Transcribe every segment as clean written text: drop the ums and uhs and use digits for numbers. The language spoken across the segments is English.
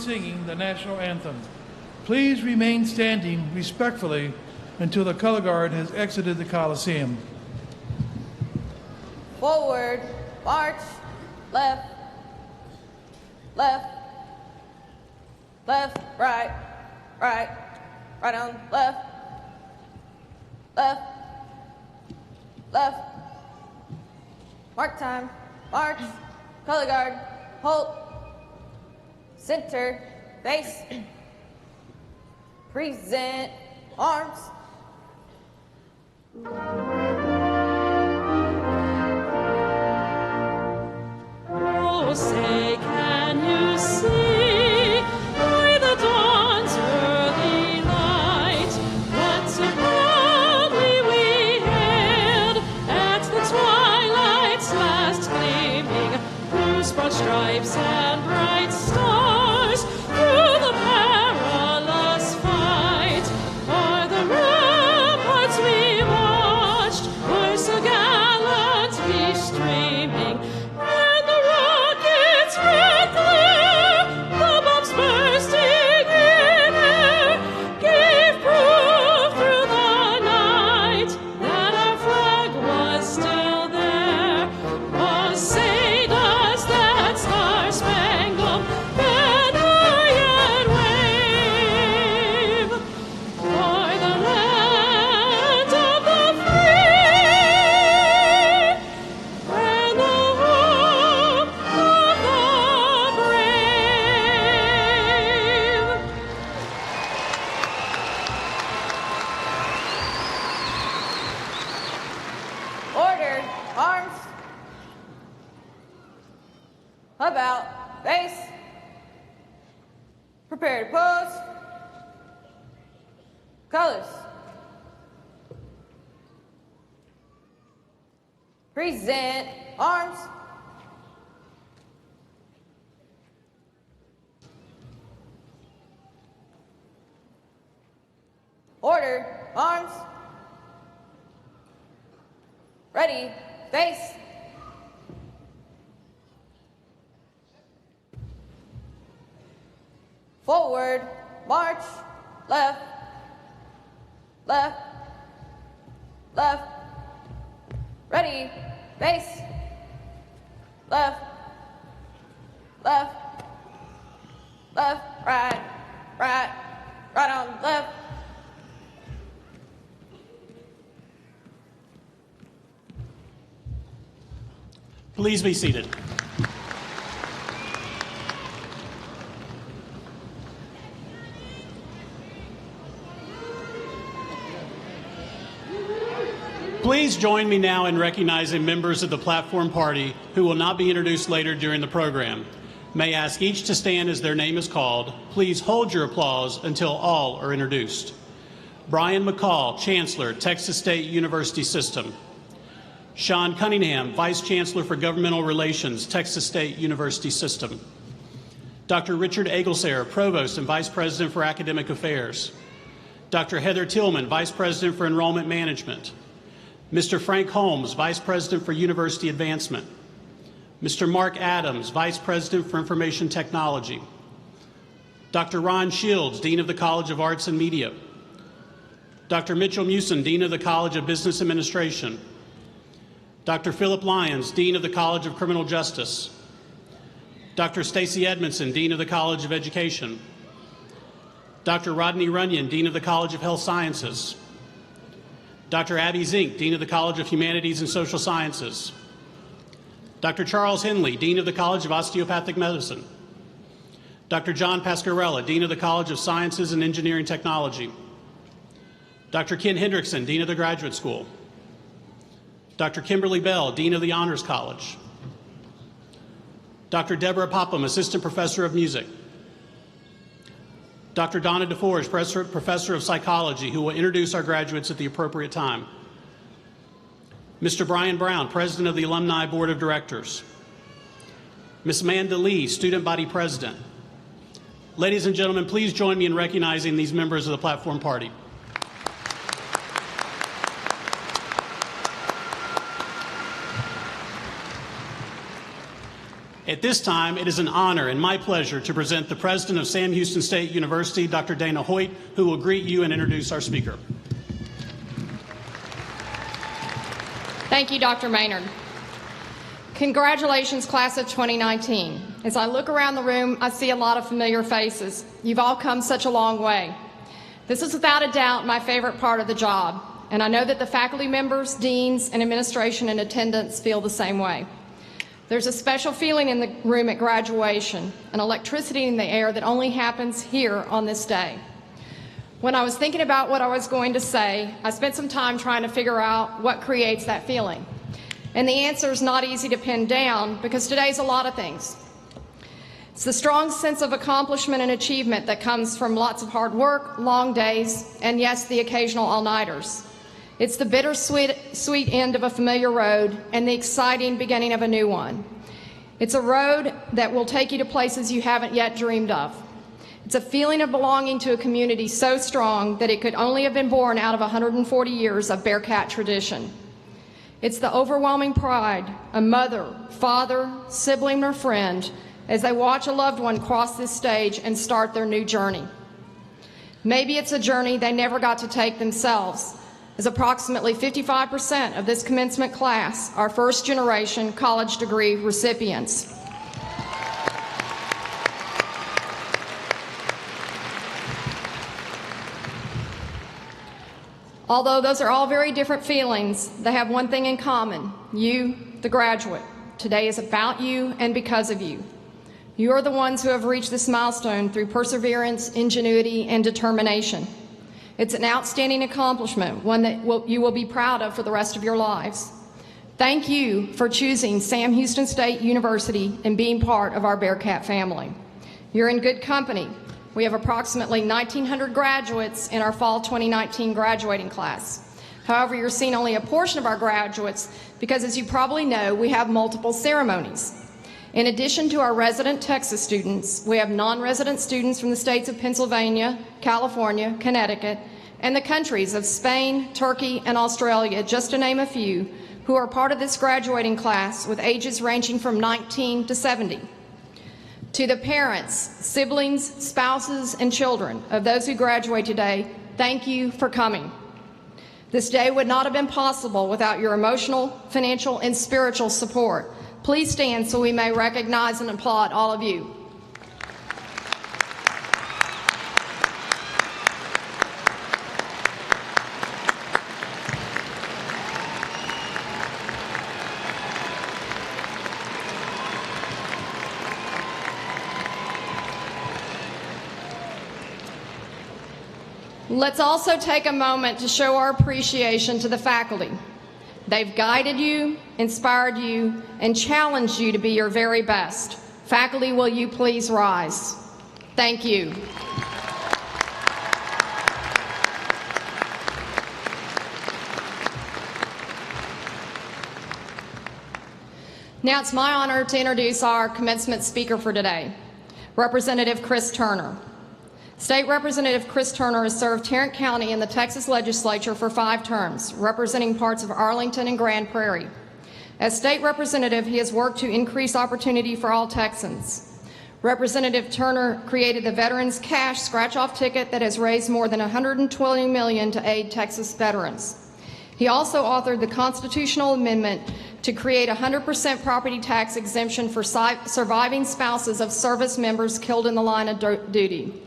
singing the national anthem. Please remain standing respectfully until the color guard has exited the Coliseum. Forward, march, left, left, left, right, right, right on, left, left, left. Mark time, march, color guard, halt, center, face, present, arms. Oh, say, can you see by the dawn's early light what so proudly we hailed at the twilight's last gleaming, whose broad stripes and bright stars through the perilous fight o'er the ramparts we watched were so gallantly streaming. And the rockets' red glare, the bombs bursting in air, gave proof through the night that our flag was still there. Oh, say does that star-spangled banner yet wave o'er the land of the free and the home of the brave. Order, arms. About, face. Prepare to pose. Colors. Present, arms. Order, arms. Ready, face. Forward, march, left, left, left. Ready, face. Left, left, left, right, right, right on, left. Please be seated. Please join me now in recognizing members of the Platform Party who will not be introduced later during the program. May I ask each to stand as their name is called. Please hold your applause until all are introduced. Brian McCall, Chancellor, Texas State University System. Sean Cunningham, Vice Chancellor for Governmental Relations, Texas State University System. Dr. Richard Egelsayer, Provost and Vice President for Academic Affairs. Dr. Heather Tillman, Vice President for Enrollment Management. Mr. Frank Holmes, Vice President for University Advancement. Mr. Mark Adams, Vice President for Information Technology. Dr. Ron Shields, Dean of the College of Arts and Media. Dr. Mitchell Musin, Dean of the College of Business Administration. Dr. Philip Lyons, Dean of the College of Criminal Justice. Dr. Stacy Edmondson, Dean of the College of Education. Dr. Rodney Runyon, Dean of the College of Health Sciences. Dr. Abby Zink, Dean of the College of Humanities and Social Sciences. Dr. Charles Henley, Dean of the College of Osteopathic Medicine. Dr. John Pascarella, Dean of the College of Sciences and Engineering Technology. Dr. Ken Hendrickson, Dean of the Graduate School. Dr. Kimberly Bell, Dean of the Honors College. Dr. Deborah Popham, Assistant Professor of Music. Dr. Donna DeForge, Professor of Psychology, who will introduce our graduates at the appropriate time. Mr. Brian Brown, President of the Alumni Board of Directors. Ms. Amanda Lee, Student Body President. Ladies and gentlemen, please join me in recognizing these members of the Platform Party. At this time, it is an honor and my pleasure to present the President of Sam Houston State University, Dr. Dana Hoyt, who will greet you and introduce our speaker. Thank you, Dr. Maynard. Congratulations, class of 2019. As I look around the room, I see a lot of familiar faces. You've all come such a long way. This is without a doubt my favorite part of the job, and I know that the faculty members, deans, and administration in attendance feel the same way. There's a special feeling in the room at graduation, an electricity in the air that only happens here on this day. When I was thinking about what I was going to say, I spent some time trying to figure out what creates that feeling. And the answer is not easy to pin down because today's a lot of things. It's the strong sense of accomplishment and achievement that comes from lots of hard work, long days, and yes, the occasional all-nighters. It's the bittersweet end of a familiar road and the exciting beginning of a new one. It's a road that will take you to places you haven't yet dreamed of. It's a feeling of belonging to a community so strong that it could only have been born out of 140 years of Bearcat tradition. It's the overwhelming pride a mother, father, sibling, or friend as they watch a loved one cross this stage and start their new journey. Maybe it's a journey they never got to take themselves, as approximately 55% of this commencement class are first-generation college degree recipients. Although those are all very different feelings, they have one thing in common: you, the graduate. Today is about you and because of you. You are the ones who have reached this milestone through perseverance, ingenuity, and determination. It's an outstanding accomplishment, one that you will be proud of for the rest of your lives. Thank you for choosing Sam Houston State University and being part of our Bearcat family. You're in good company. We have approximately 1,900 graduates in our fall 2019 graduating class. However, you're seeing only a portion of our graduates because, as you probably know, we have multiple ceremonies. In addition to our resident Texas students, we have non-resident students from the states of Pennsylvania, California, Connecticut, and the countries of Spain, Turkey, and Australia, just to name a few, who are part of this graduating class with ages ranging from 19 to 70. To the parents, siblings, spouses, and children of those who graduate today, thank you for coming. This day would not have been possible without your emotional, financial, and spiritual support. Please stand so we may recognize and applaud all of you. Let's also take a moment to show our appreciation to the faculty. They've guided you, inspired you, and challenged you to be your very best. Faculty, will you please rise? Thank you. Now it's my honor to introduce our commencement speaker for today, Representative Chris Turner. State Representative Chris Turner has served Tarrant County in the Texas Legislature for 5 terms, representing parts of Arlington and Grand Prairie. As State Representative, he has worked to increase opportunity for all Texans. Representative Turner created the Veterans Cash Scratch-Off Ticket that has raised more than $120 million to aid Texas veterans. He also authored the constitutional amendment to create 100% property tax exemption for surviving spouses of service members killed in the line of duty.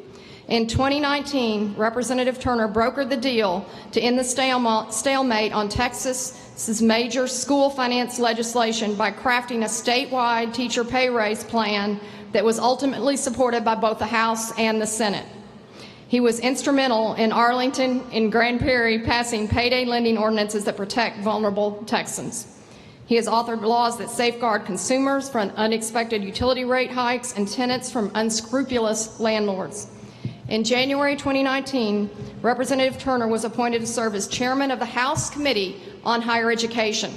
In 2019, Representative Turner brokered the deal to end the stalemate on Texas's major school finance legislation by crafting a statewide teacher pay raise plan that was ultimately supported by both the House and the Senate. He was instrumental in Arlington and Grand Prairie passing payday lending ordinances that protect vulnerable Texans. He has authored laws that safeguard consumers from unexpected utility rate hikes and tenants from unscrupulous landlords. In January 2019, Representative Turner was appointed to serve as chairman of the House Committee on Higher Education.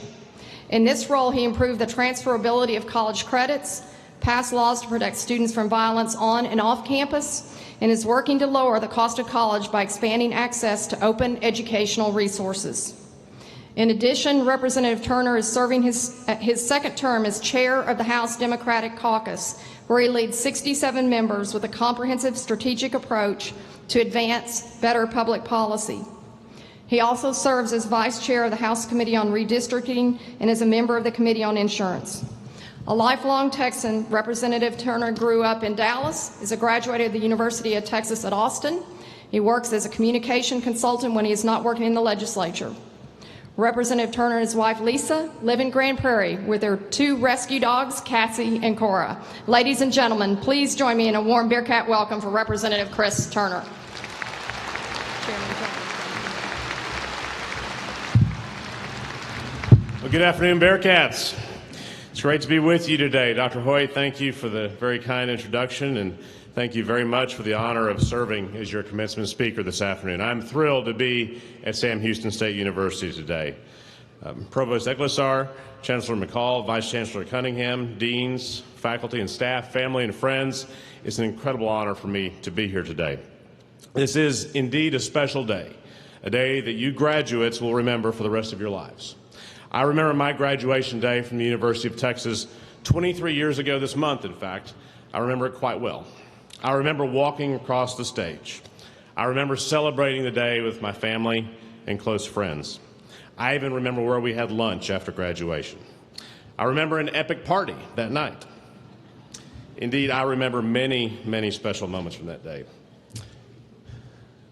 In this role, he improved the transferability of college credits, passed laws to protect students from violence on and off campus, and is working to lower the cost of college by expanding access to open educational resources. In addition, Representative Turner is serving his second term as chair of the House Democratic Caucus, where he leads 67 members with a comprehensive strategic approach to advance better public policy. He also serves as vice chair of the House Committee on Redistricting and is a member of the Committee on Insurance. A lifelong Texan, Representative Turner grew up in Dallas, is a graduate of the University of Texas at Austin. He works as a communication consultant when he is not working in the legislature. Representative Turner and his wife, Lisa, live in Grand Prairie with their 2 rescue dogs, Cassie and Cora. Ladies and gentlemen, please join me in a warm Bearcat welcome for Representative Chris Turner. Well, good afternoon, Bearcats. It's great to be with you today. Dr. Hoyt, thank you for the very kind introduction, and thank you very much for the honor of serving as your commencement speaker this afternoon. I'm thrilled to be at Sam Houston State University today. Provost Ecclesar, Chancellor McCall, Vice Chancellor Cunningham, deans, faculty and staff, family and friends, it's an incredible honor for me to be here today. This is indeed a special day, a day that you graduates will remember for the rest of your lives. I remember my graduation day from the University of Texas 23 years ago this month, in fact. I remember it quite well. I remember walking across the stage. I remember celebrating the day with my family and close friends. I even remember where we had lunch after graduation. I remember an epic party that night. Indeed, I remember many, many special moments from that day.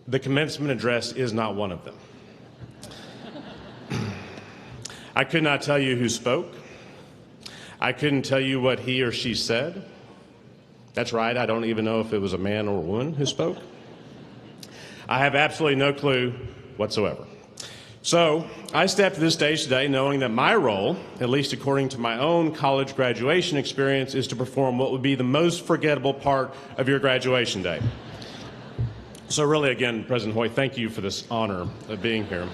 The commencement address is not one of them. I could not tell you who spoke. I couldn't tell you what he or she said. That's right, I don't even know if it was a man or a woman who spoke. I have absolutely no clue whatsoever. So I stepped to this stage today knowing that my role, at least according to my own college graduation experience, is to perform what would be the most forgettable part of your graduation day. So really, again, President Hoyt, thank you for this honor of being here.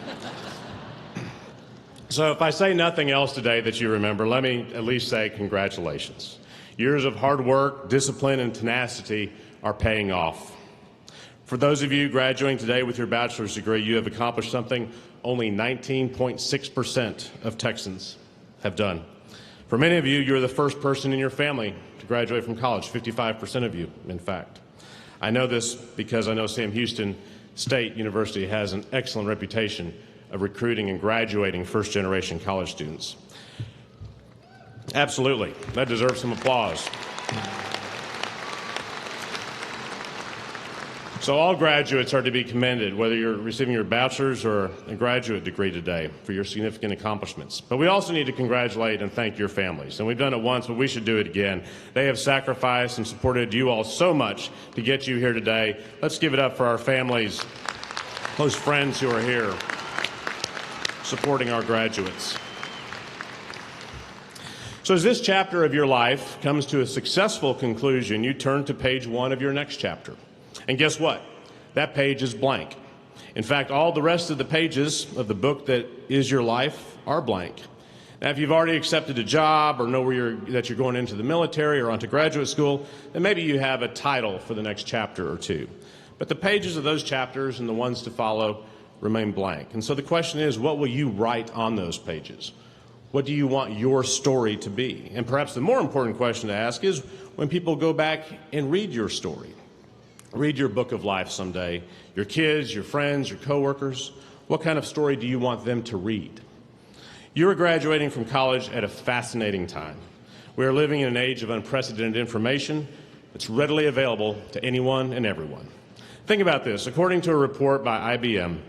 So if I say nothing else today that you remember, let me at least say congratulations. Years of hard work, discipline, and tenacity are paying off. For those of you graduating today with your bachelor's degree, you have accomplished something only 19.6% of Texans have done. For many of you, you're the first person in your family to graduate from college, 55% of you, in fact. I know this because I know Sam Houston State University has an excellent reputation of recruiting and graduating first-generation college students. Absolutely. That deserves some applause. So all graduates are to be commended, whether you're receiving your bachelor's or a graduate degree today, for your significant accomplishments. But we also need to congratulate and thank your families. And we've done it once, but we should do it again. They have sacrificed and supported you all so much to get you here today. Let's give it up for our families, close friends who are here supporting our graduates. So as this chapter of your life comes to a successful conclusion, you turn to page 1 of your next chapter. And guess what? That page is blank. In fact, all the rest of the pages of the book that is your life are blank. Now, if you've already accepted a job or know that you're going into the military or onto graduate school, then maybe you have a title for the next chapter or two. But the pages of those chapters and the ones to follow remain blank. And so the question is, what will you write on those pages? What do you want your story to be? And perhaps the more important question to ask is, when people go back and read your story, read your book of life someday, your kids, your friends, your coworkers, what kind of story do you want them to read? You're graduating from college at a fascinating time. We are living in an age of unprecedented information that's readily available to anyone and everyone. Think about this. According to a report by IBM,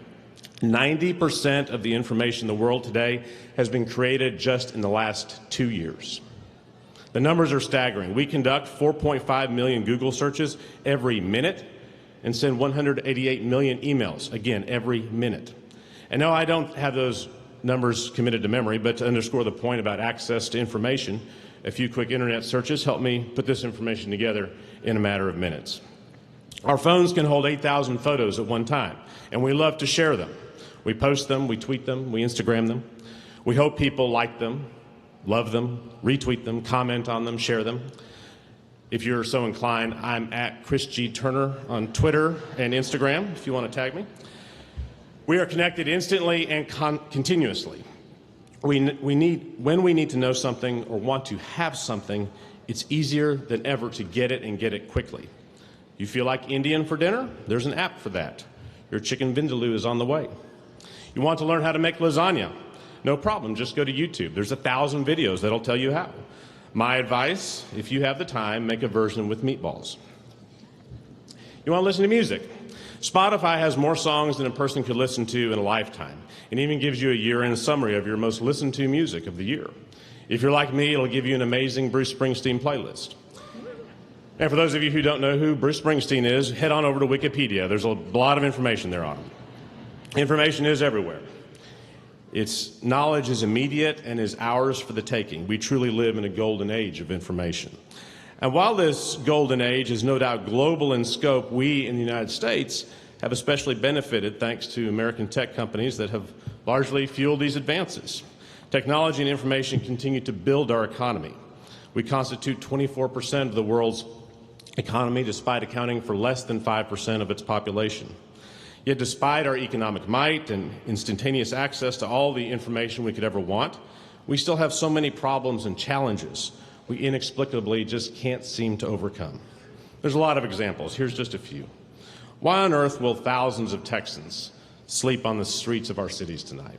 90% of the information in the world today has been created just in the last 2 years. The numbers are staggering. We conduct 4.5 million Google searches every minute and send 188 million emails, again, every minute. And no, I don't have those numbers committed to memory, but to underscore the point about access to information, a few quick internet searches help me put this information together in a matter of minutes. Our phones can hold 8,000 photos at one time, and we love to share them. We post them, we tweet them, we Instagram them. We hope people like them, love them, retweet them, comment on them, share them. If you're so inclined, I'm at Chris G. Turner on Twitter and Instagram, if you want to tag me. We are connected instantly and continuously. when we need to know something or want to have something, it's easier than ever to get it and get it quickly. You feel like Indian for dinner? There's an app for that. Your chicken vindaloo is on the way. You want to learn how to make lasagna? No problem, just go to YouTube. There's 1,000 videos that'll tell you how. My advice, if you have the time, make a version with meatballs. You want to listen to music? Spotify has more songs than a person could listen to in a lifetime, and even gives you a year-end summary of your most listened to music of the year. If you're like me, it'll give you an amazing Bruce Springsteen playlist. And for those of you who don't know who Bruce Springsteen is, head on over to Wikipedia. There's a lot of information there on him. Information is everywhere. Its knowledge is immediate and is ours for the taking. We truly live in a golden age of information. And while this golden age is no doubt global in scope, we in the United States have especially benefited thanks to American tech companies that have largely fueled these advances. Technology and information continue to build our economy. We constitute 24% of the world's economy, despite accounting for less than 5% of its population. Yet despite our economic might and instantaneous access to all the information we could ever want, we still have so many problems and challenges we inexplicably just can't seem to overcome. There's a lot of examples. Here's just a few. Why on earth will thousands of Texans sleep on the streets of our cities tonight?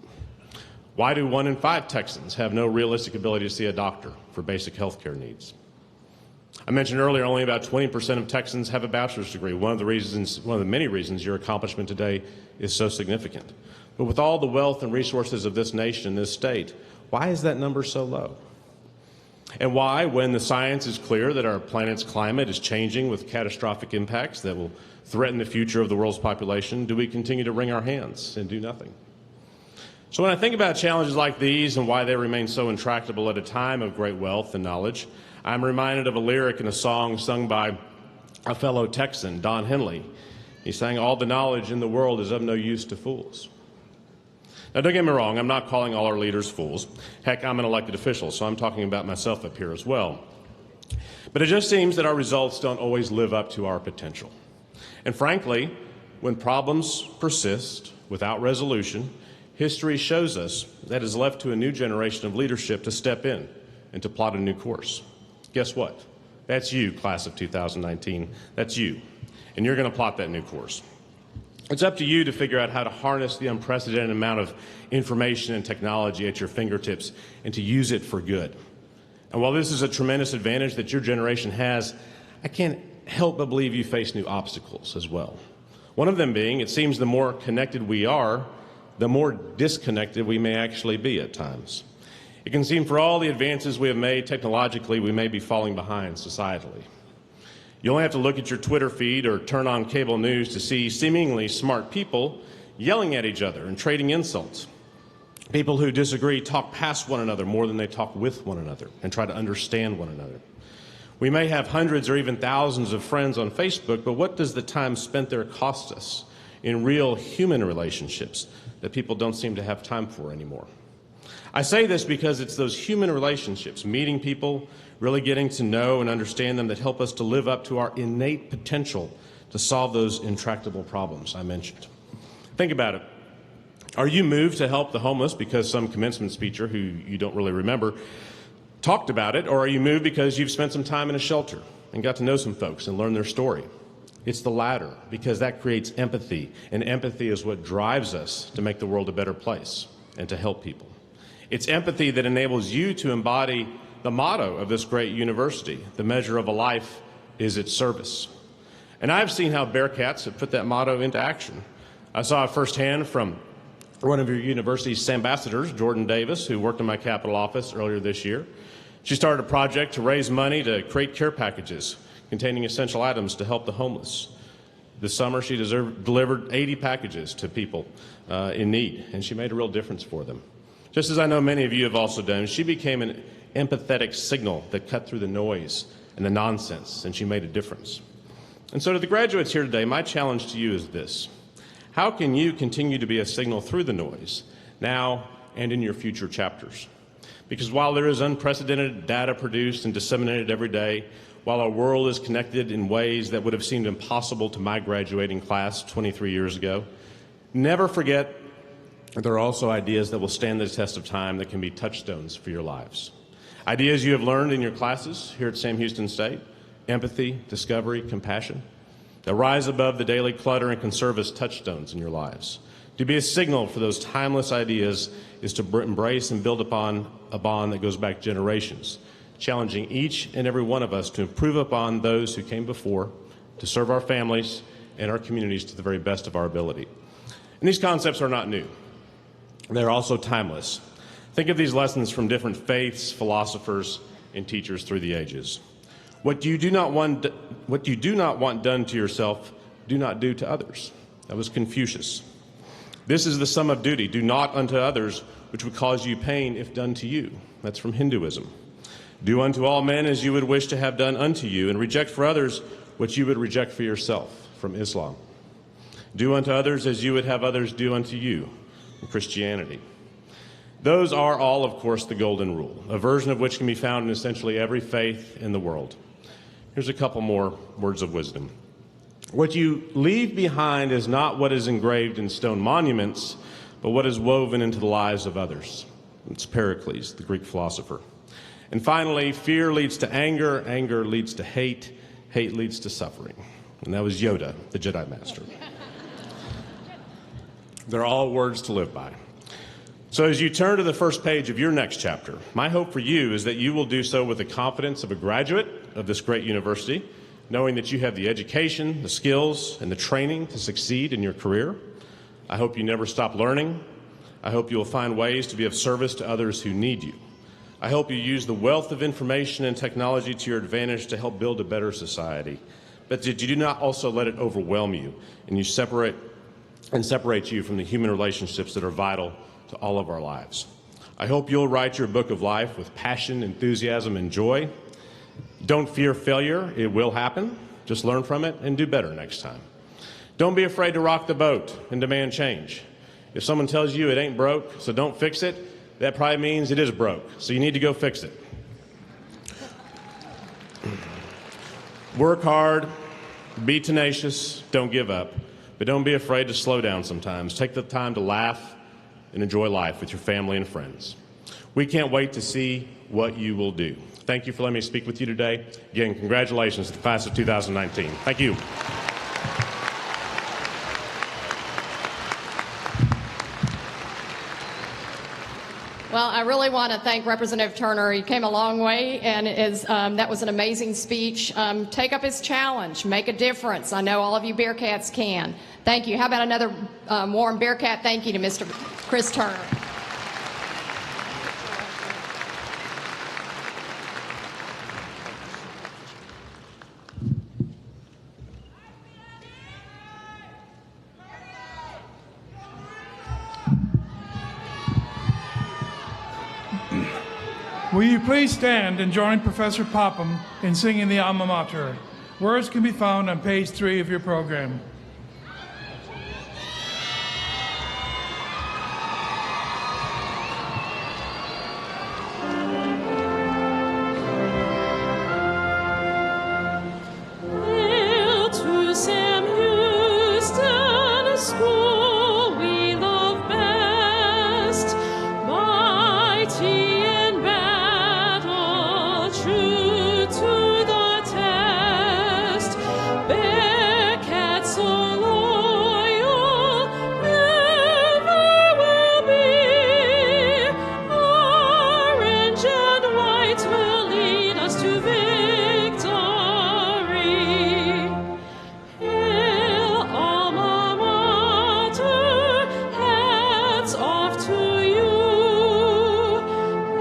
Why do 1 in 5 Texans have no realistic ability to see a doctor for basic health care needs? I mentioned earlier only about 20% of Texans have a bachelor's degree. One of the many reasons your accomplishment today is so significant. But with all the wealth and resources of this nation, this state, why is that number so low? And why, when the science is clear that our planet's climate is changing with catastrophic impacts that will threaten the future of the world's population, do we continue to wring our hands and do nothing? So when I think about challenges like these and why they remain so intractable at a time of great wealth and knowledge, I'm reminded of a lyric in a song sung by a fellow Texan, Don Henley. He sang, "All the knowledge in the world is of no use to fools." Now, don't get me wrong, I'm not calling all our leaders fools. Heck, I'm an elected official, so I'm talking about myself up here as well. But it just seems that our results don't always live up to our potential. And frankly, when problems persist without resolution, history shows us that it's left to a new generation of leadership to step in and to plot a new course. Guess what? That's you, class of 2019. That's you. And you're going to plot that new course. It's up to you to figure out how to harness the unprecedented amount of information and technology at your fingertips and to use it for good. And while this is a tremendous advantage that your generation has, I can't help but believe you face new obstacles as well. One of them being, it seems the more connected we are, the more disconnected we may actually be at times. It can seem for all the advances we have made technologically, we may be falling behind societally. You only have to look at your Twitter feed or turn on cable news to see seemingly smart people yelling at each other and trading insults. People who disagree talk past one another more than they talk with one another and try to understand one another. We may have hundreds or even thousands of friends on Facebook, but what does the time spent there cost us in real human relationships that people don't seem to have time for anymore? I say this because it's those human relationships, meeting people, really getting to know and understand them, that help us to live up to our innate potential to solve those intractable problems I mentioned. Think about it. Are you moved to help the homeless because some commencement speaker who you don't really remember talked about it, or are you moved because you've spent some time in a shelter and got to know some folks and learn their story? It's the latter, because that creates empathy, and empathy is what drives us to make the world a better place and to help people. It's empathy that enables you to embody the motto of this great university: the measure of a life is its service. And I've seen how Bearcats have put that motto into action. I saw it firsthand from one of your university's ambassadors, Jordan Davis, who worked in my Capitol office earlier this year. She started a project to raise money to create care packages containing essential items to help the homeless. This summer, she delivered 80 packages to people in need, and she made a real difference for them. Just as I know many of you have also done, she became an empathetic signal that cut through the noise and the nonsense, and she made a difference. And so to the graduates here today, my challenge to you is this: how can you continue to be a signal through the noise, now and in your future chapters? Because while there is unprecedented data produced and disseminated every day, while our world is connected in ways that would have seemed impossible to my graduating class 23 years ago, never forget there are also ideas that will stand the test of time that can be touchstones for your lives. Ideas you have learned in your classes here at Sam Houston State: empathy, discovery, compassion, that rise above the daily clutter and can serve as touchstones in your lives. To be a signal for those timeless ideas is to embrace and build upon a bond that goes back generations, challenging each and every one of us to improve upon those who came before, to serve our families and our communities to the very best of our ability. And these concepts are not new. They're also timeless. Think of these lessons from different faiths, philosophers, and teachers through the ages. What you do not want done to yourself, do not do to others. That was Confucius. This is the sum of duty. Do not unto others which would cause you pain if done to you. That's from Hinduism. Do unto all men as you would wish to have done unto you, and reject for others what you would reject for yourself, from Islam. Do unto others as you would have others do unto you, from Christianity. Those are all, of course, the golden rule, a version of which can be found in essentially every faith in the world. Here's a couple more words of wisdom. What you leave behind is not what is engraved in stone monuments, but what is woven into the lives of others. It's Pericles, the Greek philosopher. And finally, fear leads to anger, anger leads to hate, hate leads to suffering. And that was Yoda, the Jedi Master. They're all words to live by. So as you turn to the first page of your next chapter, my hope for you is that you will do so with the confidence of a graduate of this great university, knowing that you have the education, the skills, and the training to succeed in your career. I hope you never stop learning. I hope you will find ways to be of service to others who need you. I hope you use the wealth of information and technology to your advantage to help build a better society. But that you do not also let it overwhelm you and separate you from the human relationships that are vital to all of our lives. I hope you'll write your book of life with passion, enthusiasm, and joy. Don't fear failure. It will happen. Just learn from it and do better next time. Don't be afraid to rock the boat and demand change. If someone tells you it ain't broke, so don't fix it, that probably means it is broke, so you need to go fix it. Work hard, be tenacious, don't give up, but don't be afraid to slow down sometimes. Take the time to laugh and enjoy life with your family and friends. We can't wait to see what you will do. Thank you for letting me speak with you today. Again, congratulations to the class of 2019. Thank you. Well, I really want to thank Representative Turner. He came a long way, and that was an amazing speech. Take up his challenge. Make a difference. I know all of you Bearcats can. Thank you. How about another warm Bearcat thank you to Mr. Chris Turner. Will you please stand and join Professor Popham in singing the alma mater? Words can be found on page 3 of your program. Hail to Sam Houston School we love best, mighty in battle, true to the test. Bearcats so loyal never will be. Orange and white will lead us to victory. Hail alma mater, hats off to you.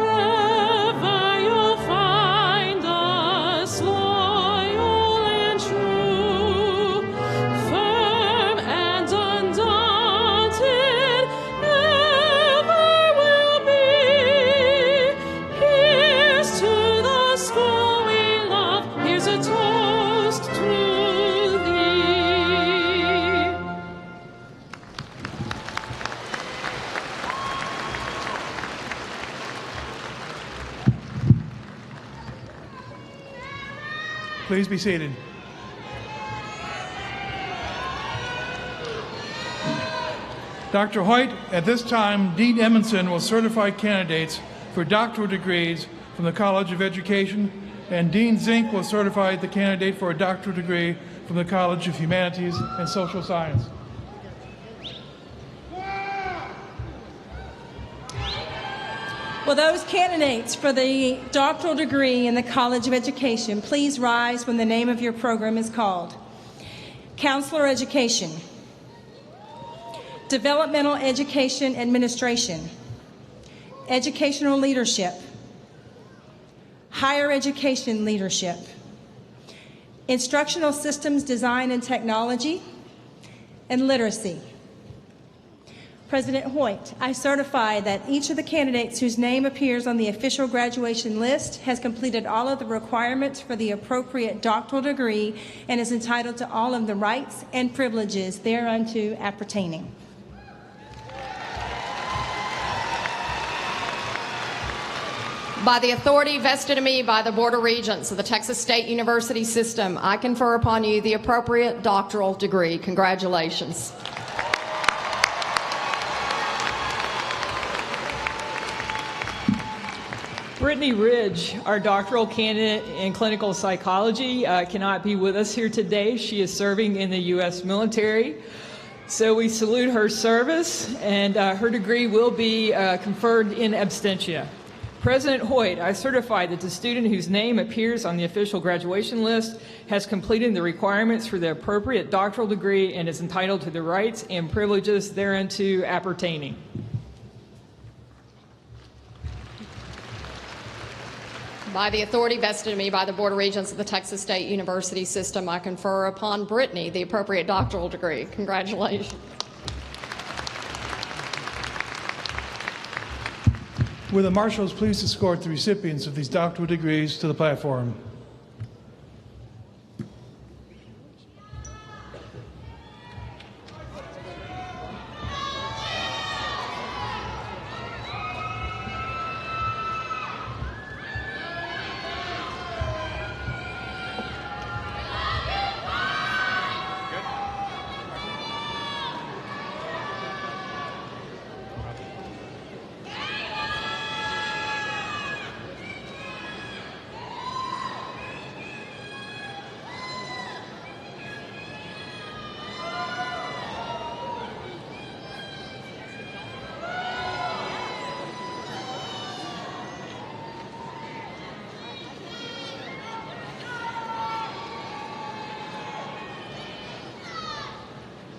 Ever you'll find us loyal and true, firm and undaunted, ever will be. Here's to the school we love. Here's a toast to thee. Please be seated. Dr. Hoyt, at this time, Dean Edmondson will certify candidates for doctoral degrees from the College of Education, and Dean Zink will certify the candidate for a doctoral degree from the College of Humanities and Social Science. Will those candidates for the doctoral degree in the College of Education please rise when the name of your program is called? Counselor Education, Developmental Education Administration, Educational Leadership, Higher Education Leadership, Instructional Systems Design and Technology, and Literacy. President Hoyt, I certify that each of the candidates whose name appears on the official graduation list has completed all of the requirements for the appropriate doctoral degree and is entitled to all of the rights and privileges thereunto appertaining. By the authority vested in me by the Board of Regents of the Texas State University System, I confer upon you the appropriate doctoral degree. Congratulations. Brittany Ridge, our doctoral candidate in clinical psychology, cannot be with us here today. She is serving in the U.S. military. So we salute her service, and her degree will be conferred in absentia. President Hoyt, I certify that the student whose name appears on the official graduation list has completed the requirements for the appropriate doctoral degree and is entitled to the rights and privileges thereunto appertaining. By the authority vested in me by the Board of Regents of the Texas State University System, I confer upon Brittany the appropriate doctoral degree. Congratulations. Will the marshals please escort the recipients of these doctoral degrees to the platform?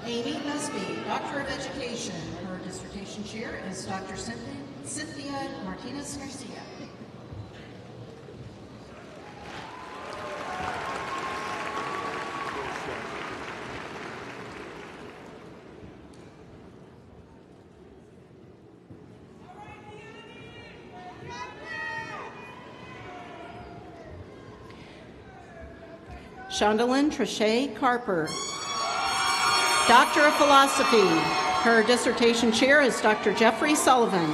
Amy Busby, Doctor of Education. Her dissertation chair is Dr. Cynthia Martinez Garcia. Shondalyn Trichet Carper, Doctor of Philosophy. Her dissertation chair is Dr. Jeffrey Sullivan.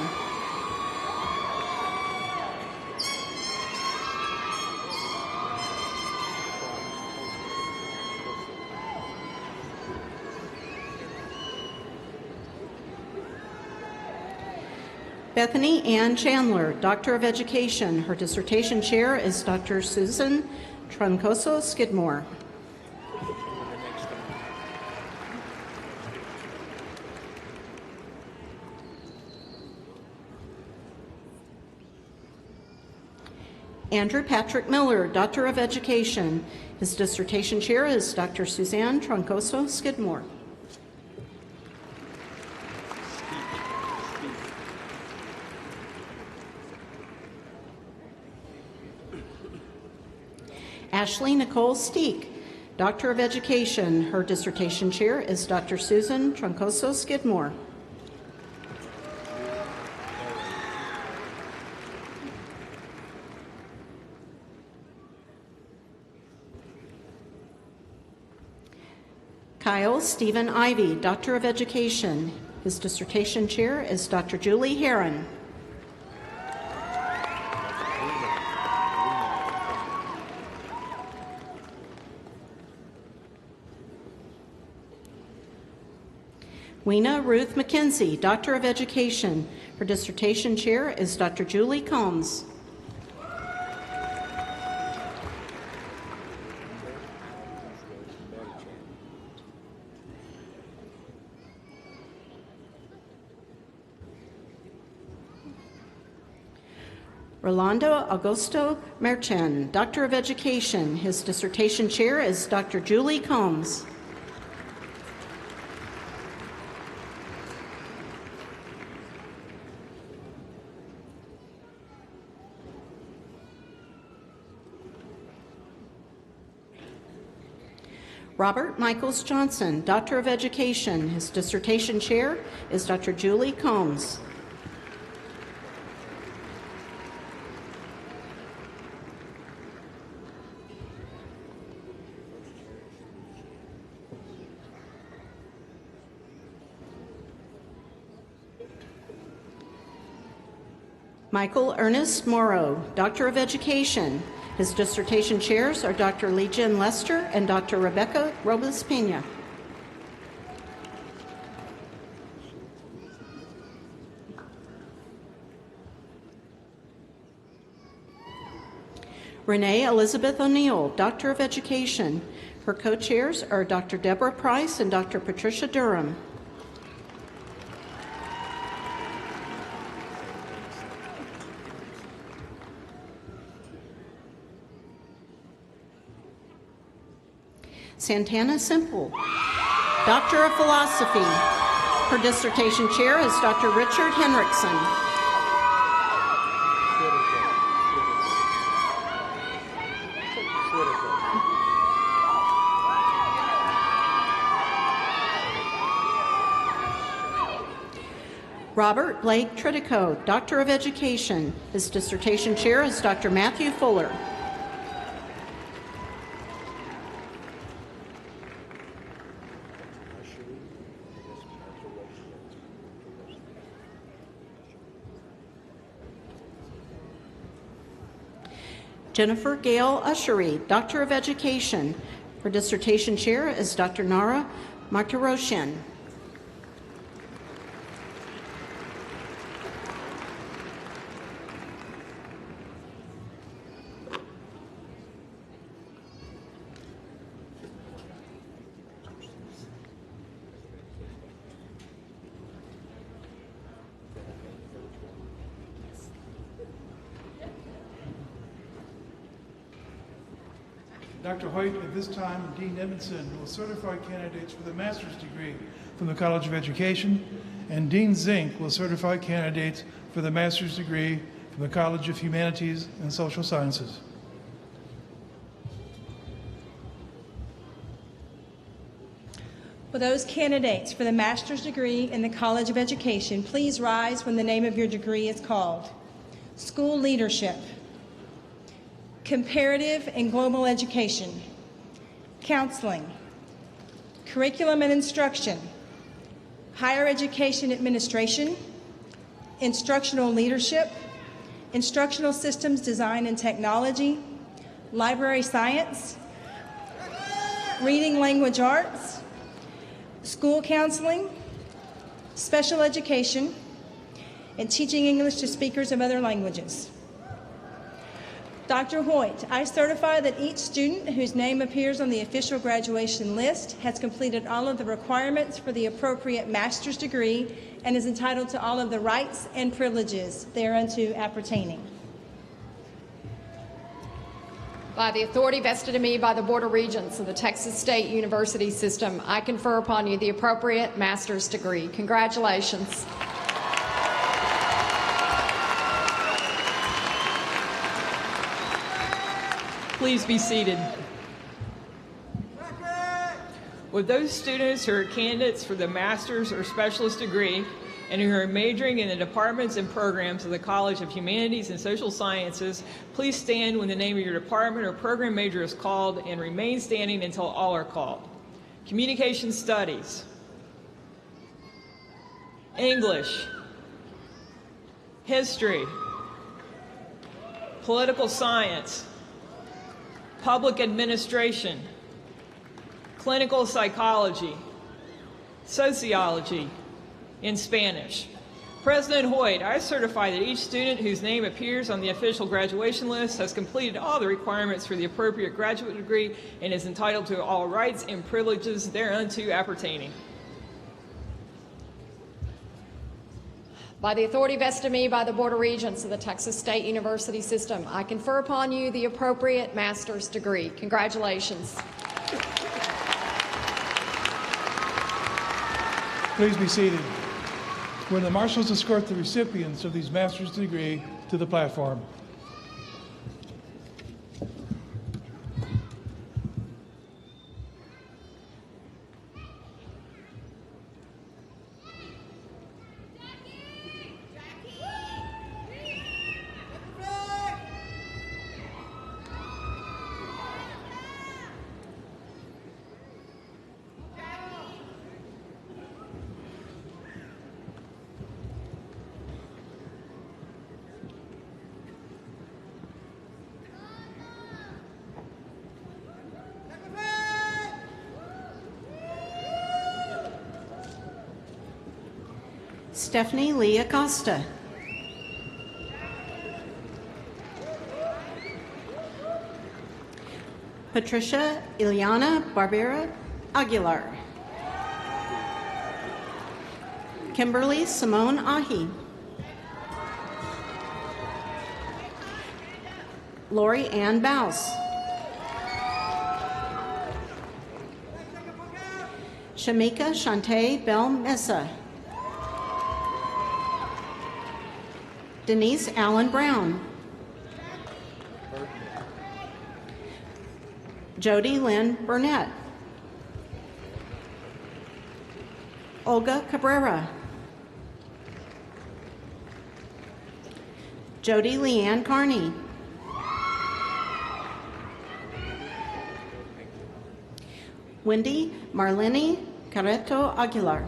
Bethany Ann Chandler, Doctor of Education. Her dissertation chair is Dr. Susan Troncoso Skidmore. Andrew Patrick Miller, Doctor of Education. His dissertation chair is Dr. Suzanne Troncoso Skidmore. Ashley Nicole Steek, Doctor of Education. Her dissertation chair is Dr. Susan Troncoso Skidmore. Kyle Stephen Ivey, Doctor of Education. His dissertation chair is Dr. Julie Heron. Weena Ruth McKenzie, Doctor of Education. Her dissertation chair is Dr. Julie Combs. Rolando Augusto Merchan, Doctor of Education. His dissertation chair is Dr. Julie Combs. Robert Michaels Johnson, Doctor of Education. His dissertation chair is Dr. Julie Combs. Michael Ernest Morrow, Doctor of Education. His dissertation chairs are Dr. Legion Lester and Dr. Rebecca Robles Pena. Renee Elizabeth O'Neill, Doctor of Education. Her co-chairs are Dr. Deborah Price and Dr. Patricia Durham. Santana Simple, Doctor of Philosophy. Her dissertation chair is Dr. Richard Henriksen. Robert Blake Tritico, Doctor of Education. His dissertation chair is Dr. Matthew Fuller. Jennifer Gale Ushery, Doctor of Education. Her dissertation chair is Dr. Nara Martirosyan. Dr. Hoyt, at this time, Dean Edmondson will certify candidates for the master's degree from the College of Education, and Dean Zink will certify candidates for the master's degree from the College of Humanities and Social Sciences. Will those candidates for the master's degree in the College of Education please rise when the name of your degree is called? School leadership, comparative and global education, counseling, curriculum and instruction, higher education administration, instructional leadership, instructional systems design and technology, library science, reading language arts, school counseling, special education, and teaching English to speakers of other languages. Dr. Hoyt, I certify that each student whose name appears on the official graduation list has completed all of the requirements for the appropriate master's degree and is entitled to all of the rights and privileges thereunto appertaining. By the authority vested in me by the Board of Regents of the Texas State University System, I confer upon you the appropriate master's degree. Congratulations. Please be seated. With those students who are candidates for the master's or specialist degree and who are majoring in the departments and programs of the College of Humanities and Social Sciences, please stand when the name of your department or program major is called and remain standing until all are called. Communication Studies, English, History, Political Science, Public Administration, Clinical Psychology, Sociology in Spanish. President Hoyt, I certify that each student whose name appears on the official graduation list has completed all the requirements for the appropriate graduate degree and is entitled to all rights and privileges thereunto appertaining. By the authority vested in me by the Board of Regents of the Texas State University System, I confer upon you the appropriate master's degree. Congratulations. Please be seated. Will the marshals escort the recipients of these master's degree to the platform? Stephanie Lee Acosta. Patricia Ileana Barbera Aguilar. Kimberly Simone Ahi. Lori Ann Baus. Shamika Shantae Bell Mesa. Denise Allen Brown. Jody Lynn Burnett. Olga Cabrera. Jody Leanne Carney. Wendy Marlene Carreto Aguilar.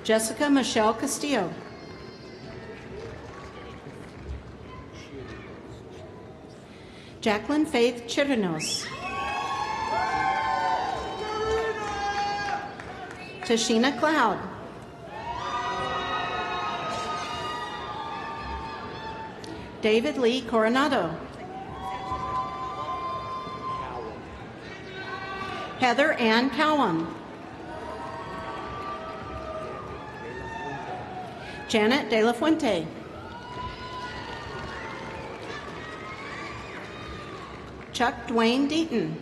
Jessica Michelle Castillo. Jacqueline Faith Chirinos. Tashina Cloud. David Lee Coronado. Heather Ann Cowan. Janet De La Fuente. Chuck Dwayne Deaton.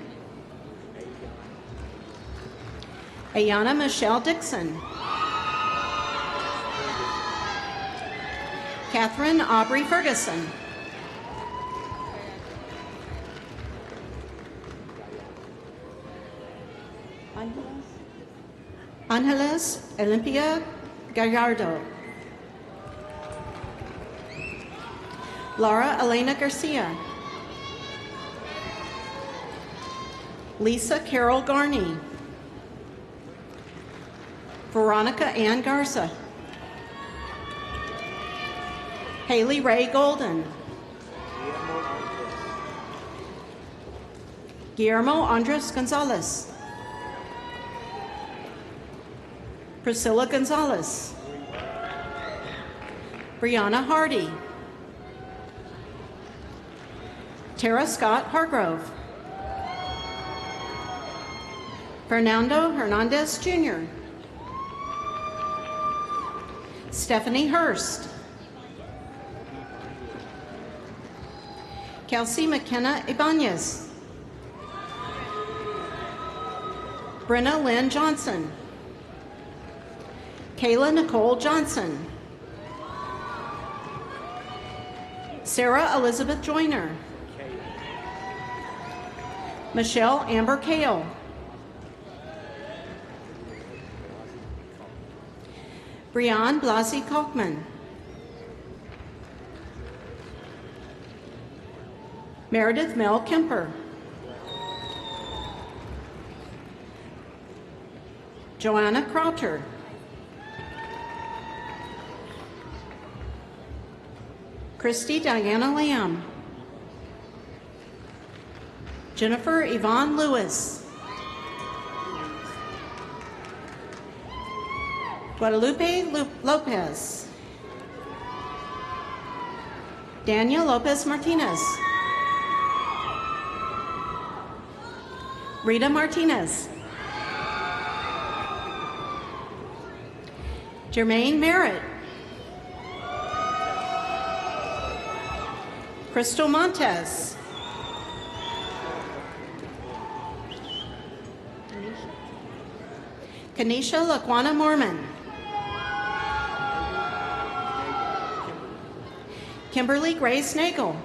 Ayana Michelle Dixon. Catherine Aubrey Ferguson. Angeles Olympia Gallardo. Laura Elena Garcia. Lisa Carol Garney. Veronica Ann Garza. Haley Ray Golden. Guillermo Andres Gonzalez. Priscilla Gonzalez. Brianna Hardy. Tara Scott Hargrove. Fernando Hernandez Jr. Stephanie Hurst. Kelsey McKenna Ibanez. Brenna Lynn Johnson. Kayla Nicole Johnson. Sarah Elizabeth Joyner. Michelle Amber Kale. Brianne Blasey Kalkman. Meredith Mel Kemper. Joanna Crowter. Christy Diana Lamb. Jennifer Yvonne Lewis. Guadalupe Lopez. Daniel Lopez Martinez. Rita Martinez. Jermaine Merritt. Crystal Montez. Kanisha Laquana Mormon. Kimberly Grace Nagel.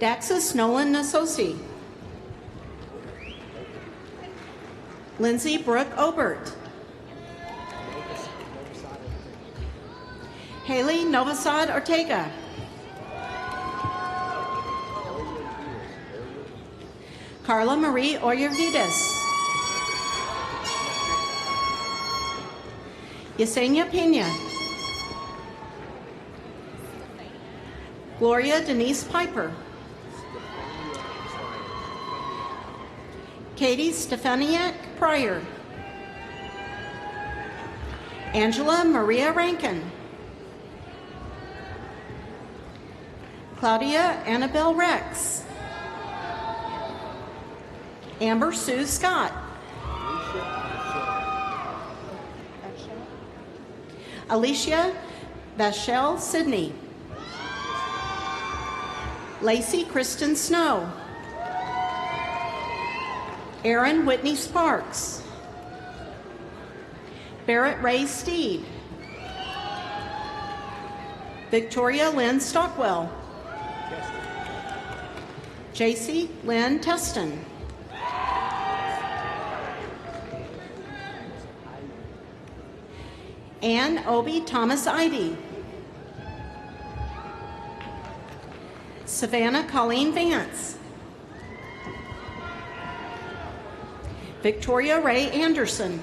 Daxus Nolan Nasosi. Lindsay Brooke Obert. Haley Novosad Ortega. Carla Marie Oyervides. Yesenia Pena. Gloria Denise Piper. Katie Stefaniak Pryor. Angela Maria Rankin. Claudia Annabelle Rex. Amber Sue Scott. Alicia Vachelle Sidney. Lacey Kristen Snow. Erin Whitney Sparks. Barrett Ray Steed. Victoria Lynn Stockwell. JC Lynn Teston. Ann Obi Thomas Ivey. Savannah Colleen Vance. Victoria Ray Anderson.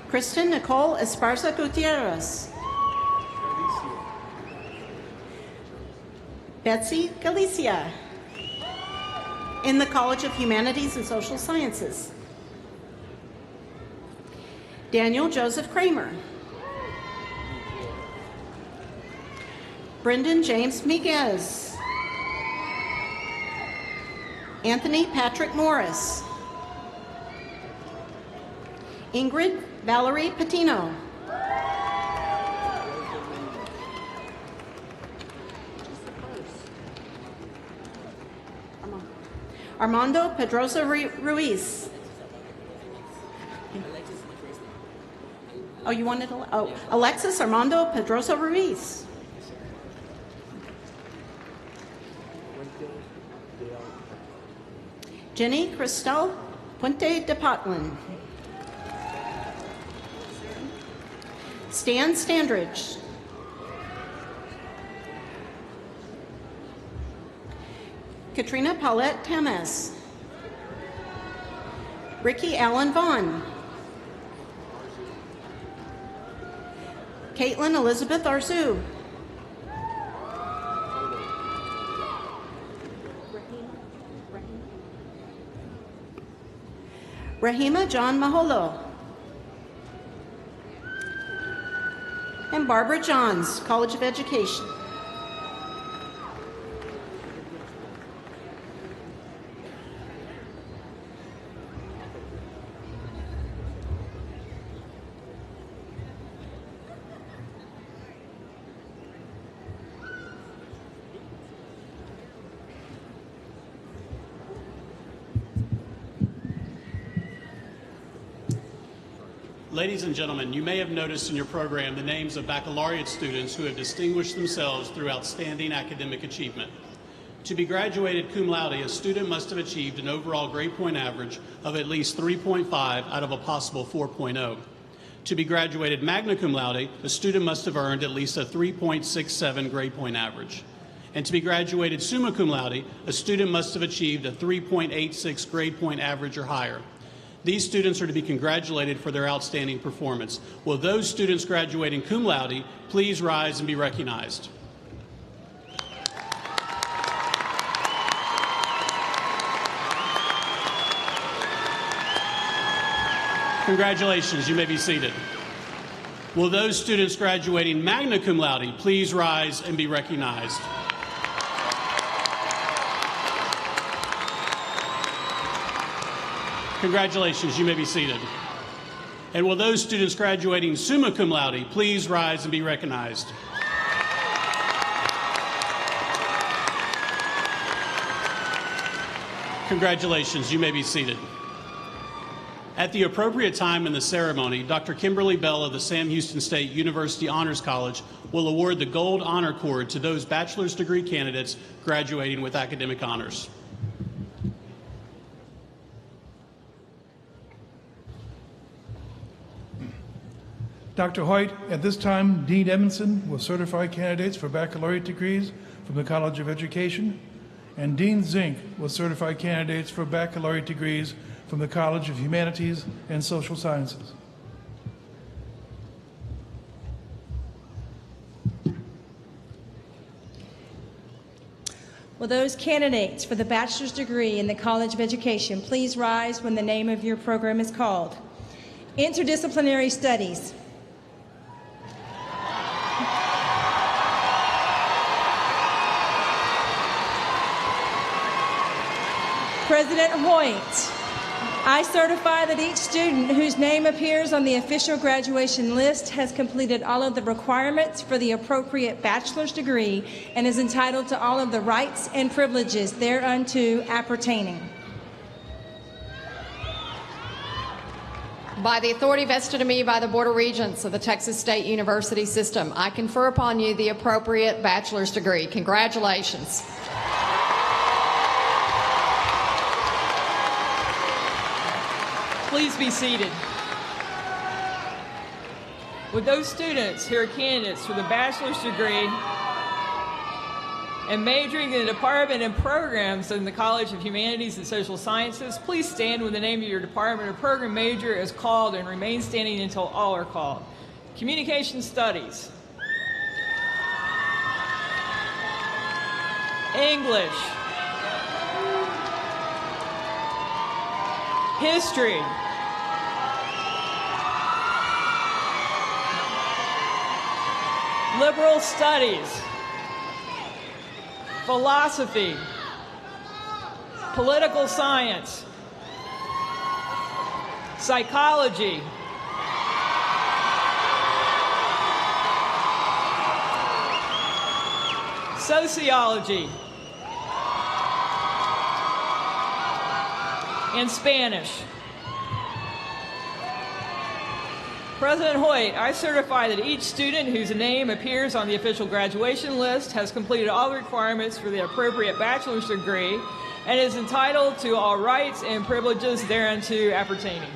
Kristen Nicole Esparza Gutierrez. Betsy Galicia in the College of Humanities and Social Sciences. Daniel Joseph Kramer. Brendan James Miguez. Anthony Patrick Morris. Ingrid Valerie Patino. Armando Pedrosa Ruiz. Oh, you wanted to? Oh, Alexis Armando Pedrosa Ruiz. Jenny Cristal Puente de Potlin. Stan Standridge. Katrina Paulette Tamas. Ricky Allen Vaughn. Caitlin Elizabeth Arzu. Rahima John Maholo. And Barbara Johns, College of Education. Ladies and gentlemen, you may have noticed in your program the names of baccalaureate students who have distinguished themselves through outstanding academic achievement. To be graduated cum laude, a student must have achieved an overall grade point average of at least 3.5 out of a possible 4.0. To be graduated magna cum laude, a student must have earned at least a 3.67 grade point average. And to be graduated summa cum laude, a student must have achieved a 3.86 grade point average or higher. These students are to be congratulated for their outstanding performance. Will those students graduating cum laude please rise and be recognized? Congratulations, you may be seated. Will those students graduating magna cum laude please rise and be recognized? Congratulations, you may be seated. And will those students graduating summa cum laude please rise and be recognized? Congratulations, you may be seated. At the appropriate time in the ceremony, Dr. Kimberly Bell of the Sam Houston State University Honors College will award the Gold Honor Cord to those bachelor's degree candidates graduating with academic honors. Dr. Hoyt, at this time, Dean Edmondson will certify candidates for baccalaureate degrees from the College of Education, and Dean Zink will certify candidates for baccalaureate degrees from the College of Humanities and Social Sciences. Will those candidates for the bachelor's degree in the College of Education please rise when the name of your program is called? Interdisciplinary Studies. President Hoyt, I certify that each student whose name appears on the official graduation list has completed all of the requirements for the appropriate bachelor's degree and is entitled to all of the rights and privileges thereunto appertaining. By the authority vested in me by the Board of Regents of the Texas State University System, I confer upon you the appropriate bachelor's degree. Congratulations. Please be seated. Would those students who are candidates for the bachelor's degree and majoring in the department and programs in the College of Humanities and Social Sciences, please stand when the name of your department or program major is called and remain standing until all are called. Communication Studies, English, History, Liberal Studies, Philosophy, Political Science, Psychology, Sociology, and Spanish. President Hoyt, I certify that each student whose name appears on the official graduation list has completed all the requirements for the appropriate bachelor's degree and is entitled to all rights and privileges thereunto appertaining.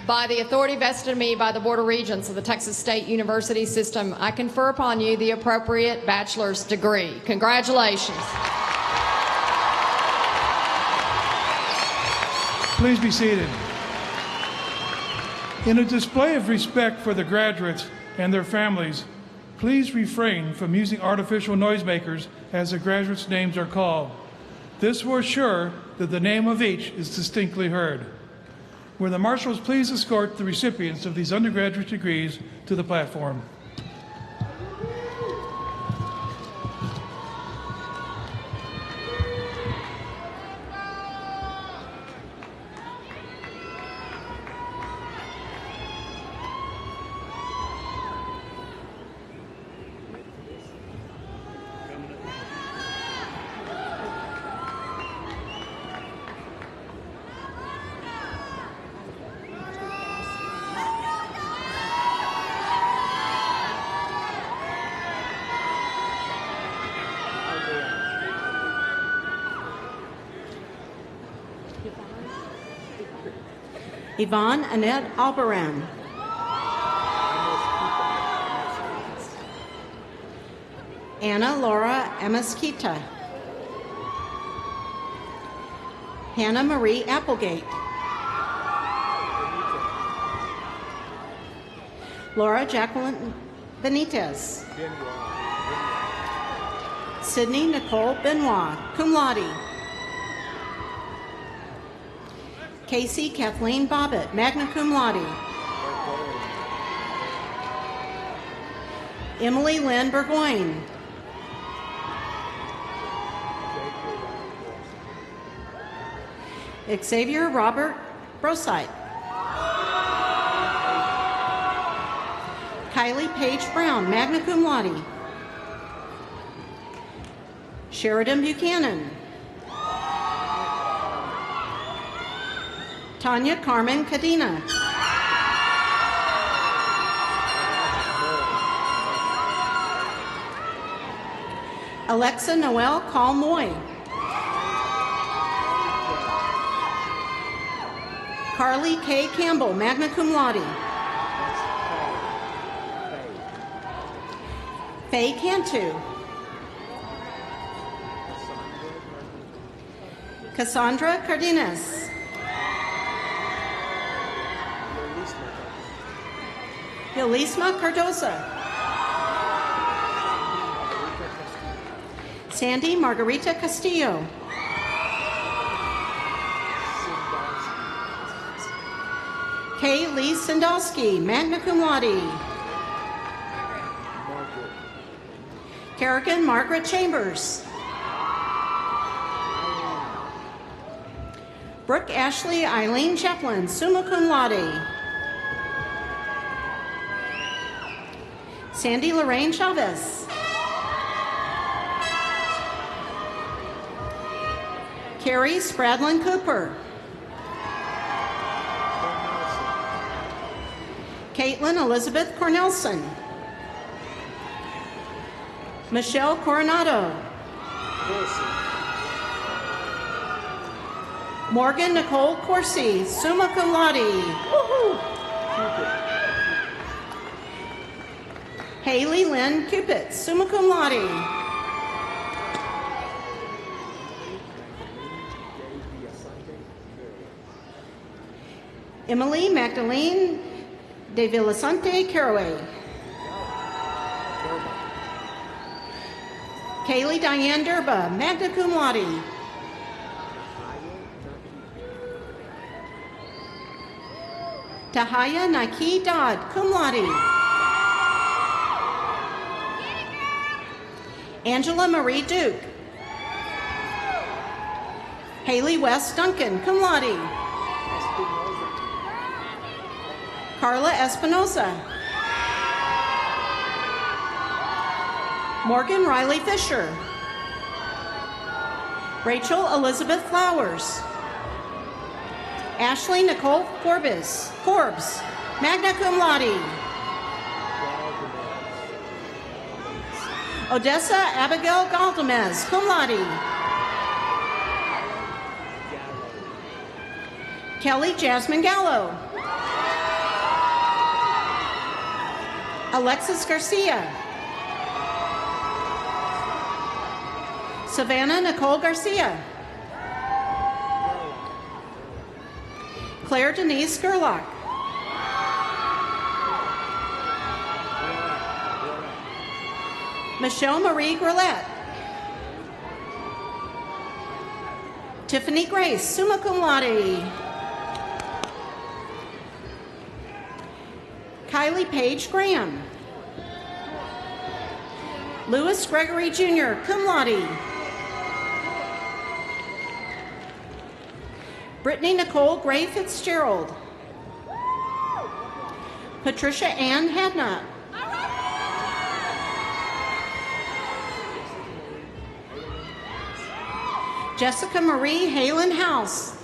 By the authority vested in me by the Board of Regents of the Texas State University System, I confer upon you the appropriate bachelor's degree. Congratulations. Please be seated. In a display of respect for the graduates and their families, please refrain from using artificial noisemakers as the graduates' names are called. This will assure that the name of each is distinctly heard. Will the marshals please escort the recipients of these undergraduate degrees to the platform? Yvonne Annette Albaran. Anna Laura Amasquita. Hannah Marie Applegate. Laura Jacqueline Benitez. Sydney Nicole Benoit, cum laude. Casey Kathleen Bobbitt, magna cum laude. Emily Lynn Burgoyne. Xavier Robert Brosite. Kylie Paige Brown, magna cum laude. Sheridan Buchanan. Tanya Carmen Cadena. Alexa Noel Calmoy. Carly K. Campbell, magna cum laude. Faye Cantu. Cassandra Cardenas. Yolisma Cardoza. Sandy Margarita Castillo. Kay Lee Sandowski, magna cum laude. Kerrigan Margaret Chambers. Brooke Ashley Eileen Chaplin, summa cum laude. Sandy Lorraine Chavez. Carrie Spradlin Cooper. Caitlin Elizabeth Cornelson. Michelle Coronado. Morgan Nicole Corsi, summa cum laude. Woohoo! Haley Lynn Cupid, summa cum laude. Emily Magdalene de Villasante Caraway. Kaylee Diane Durba, magna cum laude. Tahaya Nike Dodd, cum laude. Angela Marie Duke. Haley West Duncan, cum laude. Carla Espinosa. Morgan Riley Fisher. Rachel Elizabeth Flowers. Ashley Nicole Forbes, magna cum laude. Odessa Abigail Galdamez, cum laude. Kelly Jasmine Gallo. Alexis Garcia. Savannah Nicole Garcia. Claire Denise Gerlach. Michelle Marie Grillette. Tiffany Grace, summa cum laude. Kylie Paige Graham. Louis Gregory Jr., cum laude. Brittany Nicole Gray Fitzgerald. Patricia Ann Hadnot. Jessica Marie Halen House.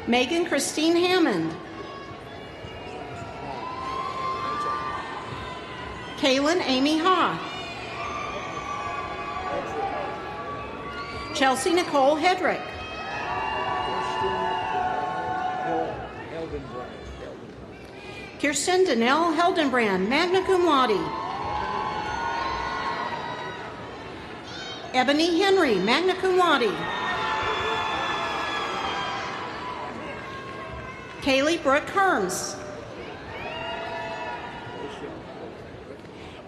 Megan Christine Hammond. Kaylin Amy Ha. Chelsea Nicole Hedrick. Kirsten Danelle Heldenbrand, magna cum laude. Ebony Henry, magna cum laude. Kaylee Brooke Herms.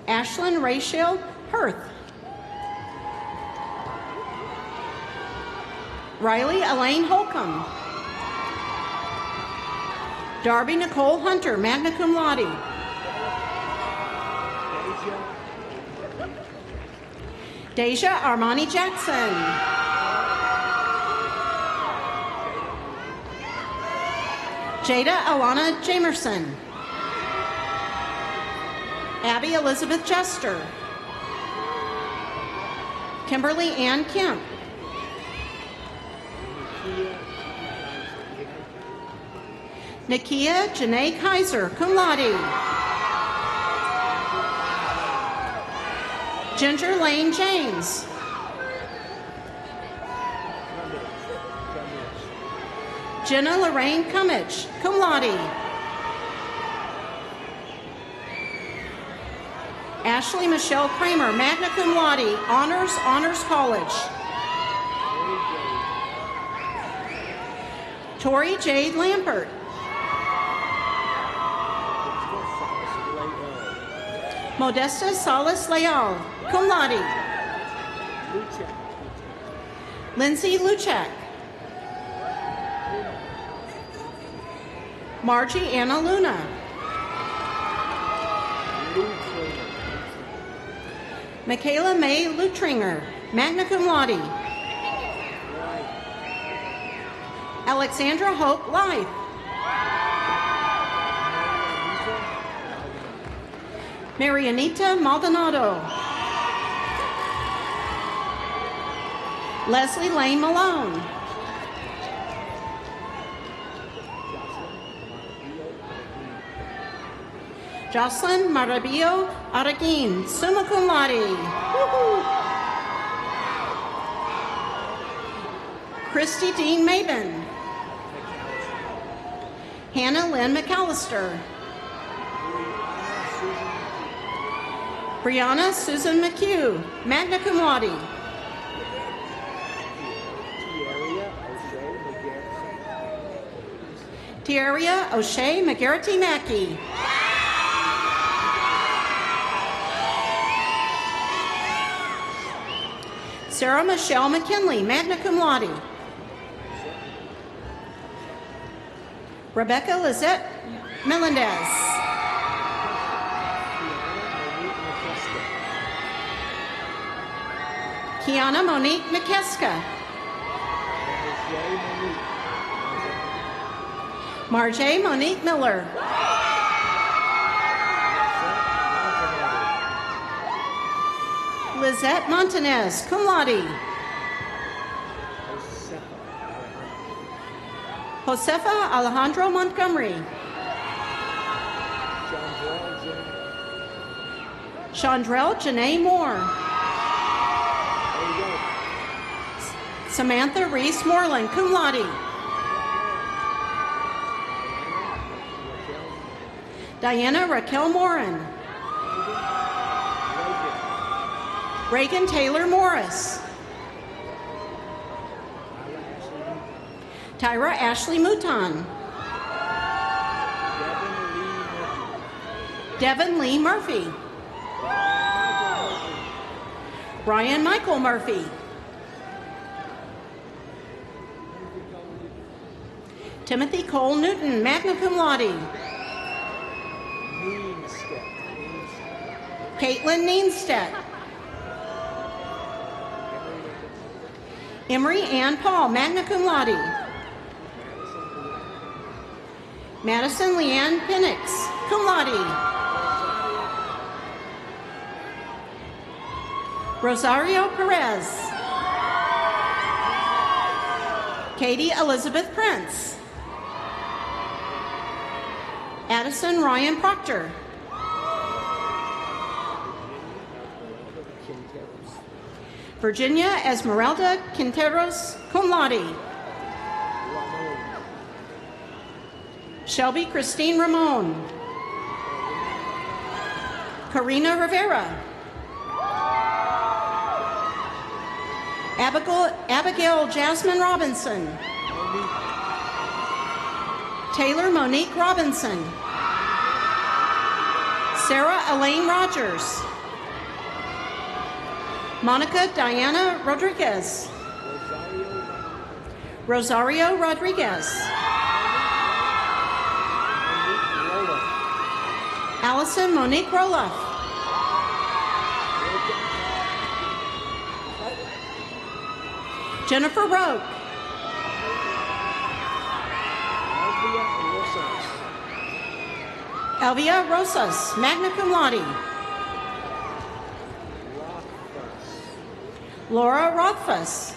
Ashlyn Rachel Hirth. Riley Elaine Holcomb. Darby Nicole Hunter, magna cum laude. Deja Armani Jackson. Jada Alana Jamerson. Abby Elizabeth Jester. Kimberly Ann Kemp. Nakia Janae Kaiser, cum laude. Ginger Lane James. Jenna Lorraine Cummich, cum laude. Ashley Michelle Kramer, magna cum laude, Honors College. Tori Jade Lampert. Modesta Salas Leal, cum laude. Lindsay Luchak. Margie Anna Luna. Michaela May Lutringer, magna cum laude. Alexandra Hope Life. Marianita Maldonado. Leslie Lane Malone. Jocelyn Marabillo Araguin, summa cum laude. Christy Dean Maben. Hannah Lynn McAllister. Brianna Susan McHugh, magna cum laude. Tiaria O'Shea McGarrity Mackey. Sarah Michelle McKinley, magna cum laude. Rebecca Lizette Melendez. Kiana Monique Nikeska. Marjay Monique Miller. Lizette Montanez, cum laude. Josefa Alejandro Montgomery. Chandrell Janae Moore. Samantha Reese Moreland, cum laude. Diana Raquel Morin. Reagan Taylor Morris. Tyra Ashley Mouton. Devin Lee Murphy. Ryan Michael Murphy. Timothy Cole Newton, magna cum laude. Caitlin Neenstedt. Emery Ann Paul, magna cum laude. Madison Leanne Penix, cum laude. Rosario Perez. Katie Elizabeth Prince. Addison Ryan Proctor. Virginia Esmeralda Quinteros, cum laude. Shelby Christine Ramon. Karina Rivera. Abigail Jasmine Robinson. Taylor Monique Robinson. Sarah Elaine Rogers. Monica Diana Rodriguez. Rosario Rodriguez. Allison Monique Roloff. Jennifer Roque. Elvia Rosas, magna cum laude. Laura Rothfuss.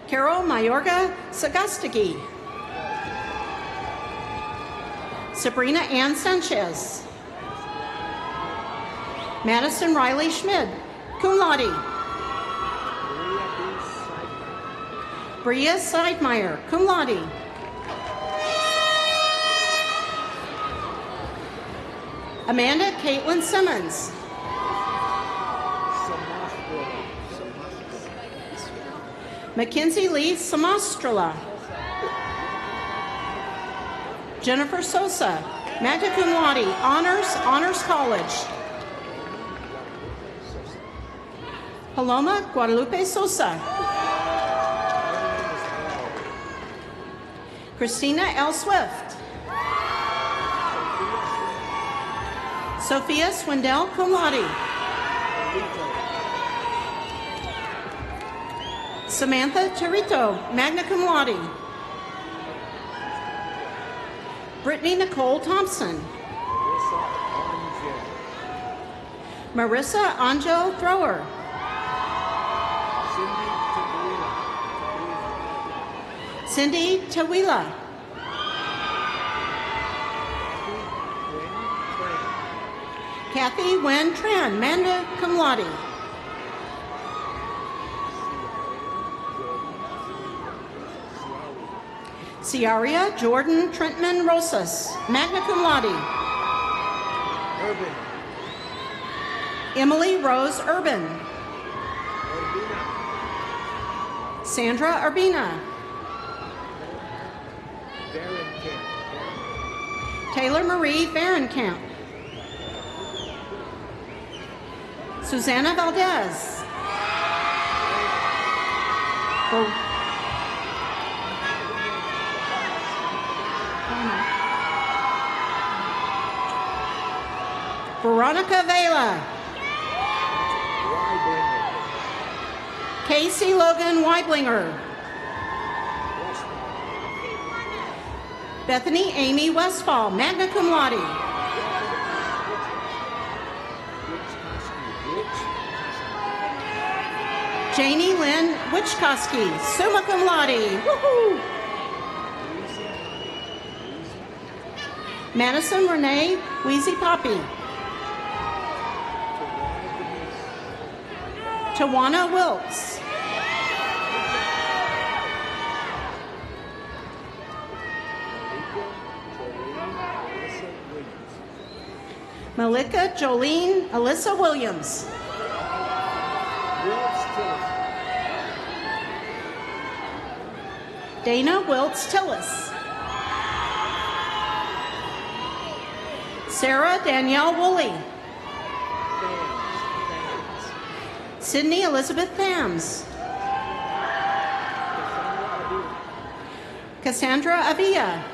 Carol Mayorga Sagastagi. Sabrina Ann Sanchez. Madison Riley Schmid, cum laude. Bria Seidmeyer, cum laude. Amanda Caitlin Simmons. Mackenzie Lee Samastrola. Jennifer Sosa, magna cum laude, Honors College. Paloma Guadalupe Sosa. Christina L. Swift. Sophia Swindell, cum laude. Samantha Tarito, magna cum laude. Brittany Nicole Thompson. Marissa Angel Thrower. Cindy Tawila. Kathy Wen Tran, magna cum laude. Ciaria Jordan Trentman Rosas, magna cum laude. Emily Rose Urban. Sandra Urbina. Taylor Marie Varenkamp. Susanna Valdez. Veronica Vela. Casey Logan Weiblinger. Bethany Amy Westfall, magna cum laude. Janie Lynn Wichkowski, summa cum laude. Woohoo! Madison Renee Wheezy Poppy. Tawana Wilkes. Malika Jolene Alyssa Williams. Dana Wiltz Tillis. Sarah Danielle Woolley. Sydney Elizabeth Thams. Cassandra Avia.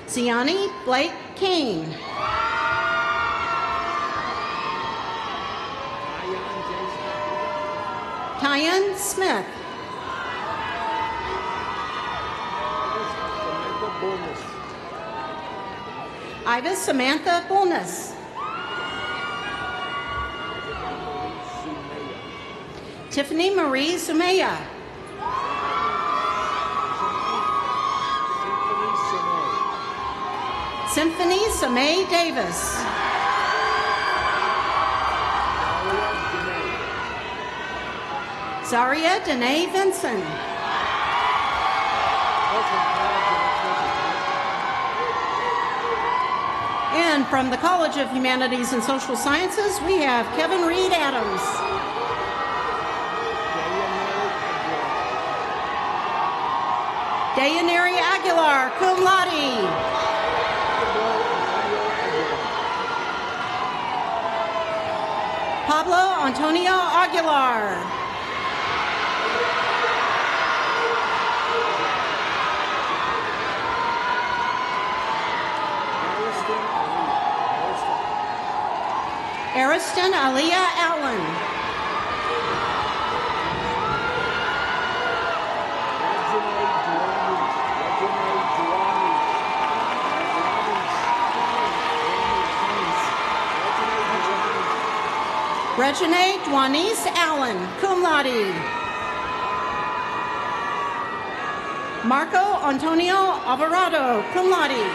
Ziani Blake Kane. Tyan Smith. Ivis Samantha Bullness. Tiffany Marie Sumaya. Symphony Samay Davis. Zaria Danae Vinson. And from the College of Humanities and Social Sciences, we have Kevin Reed Adams. Dayaneri Aguilar, cum laude. Pablo Antonio Aguilar. Ariston Aliyah Allen. Regine Duanis Allen, cum laude. Marco Antonio Alvarado, cum laude.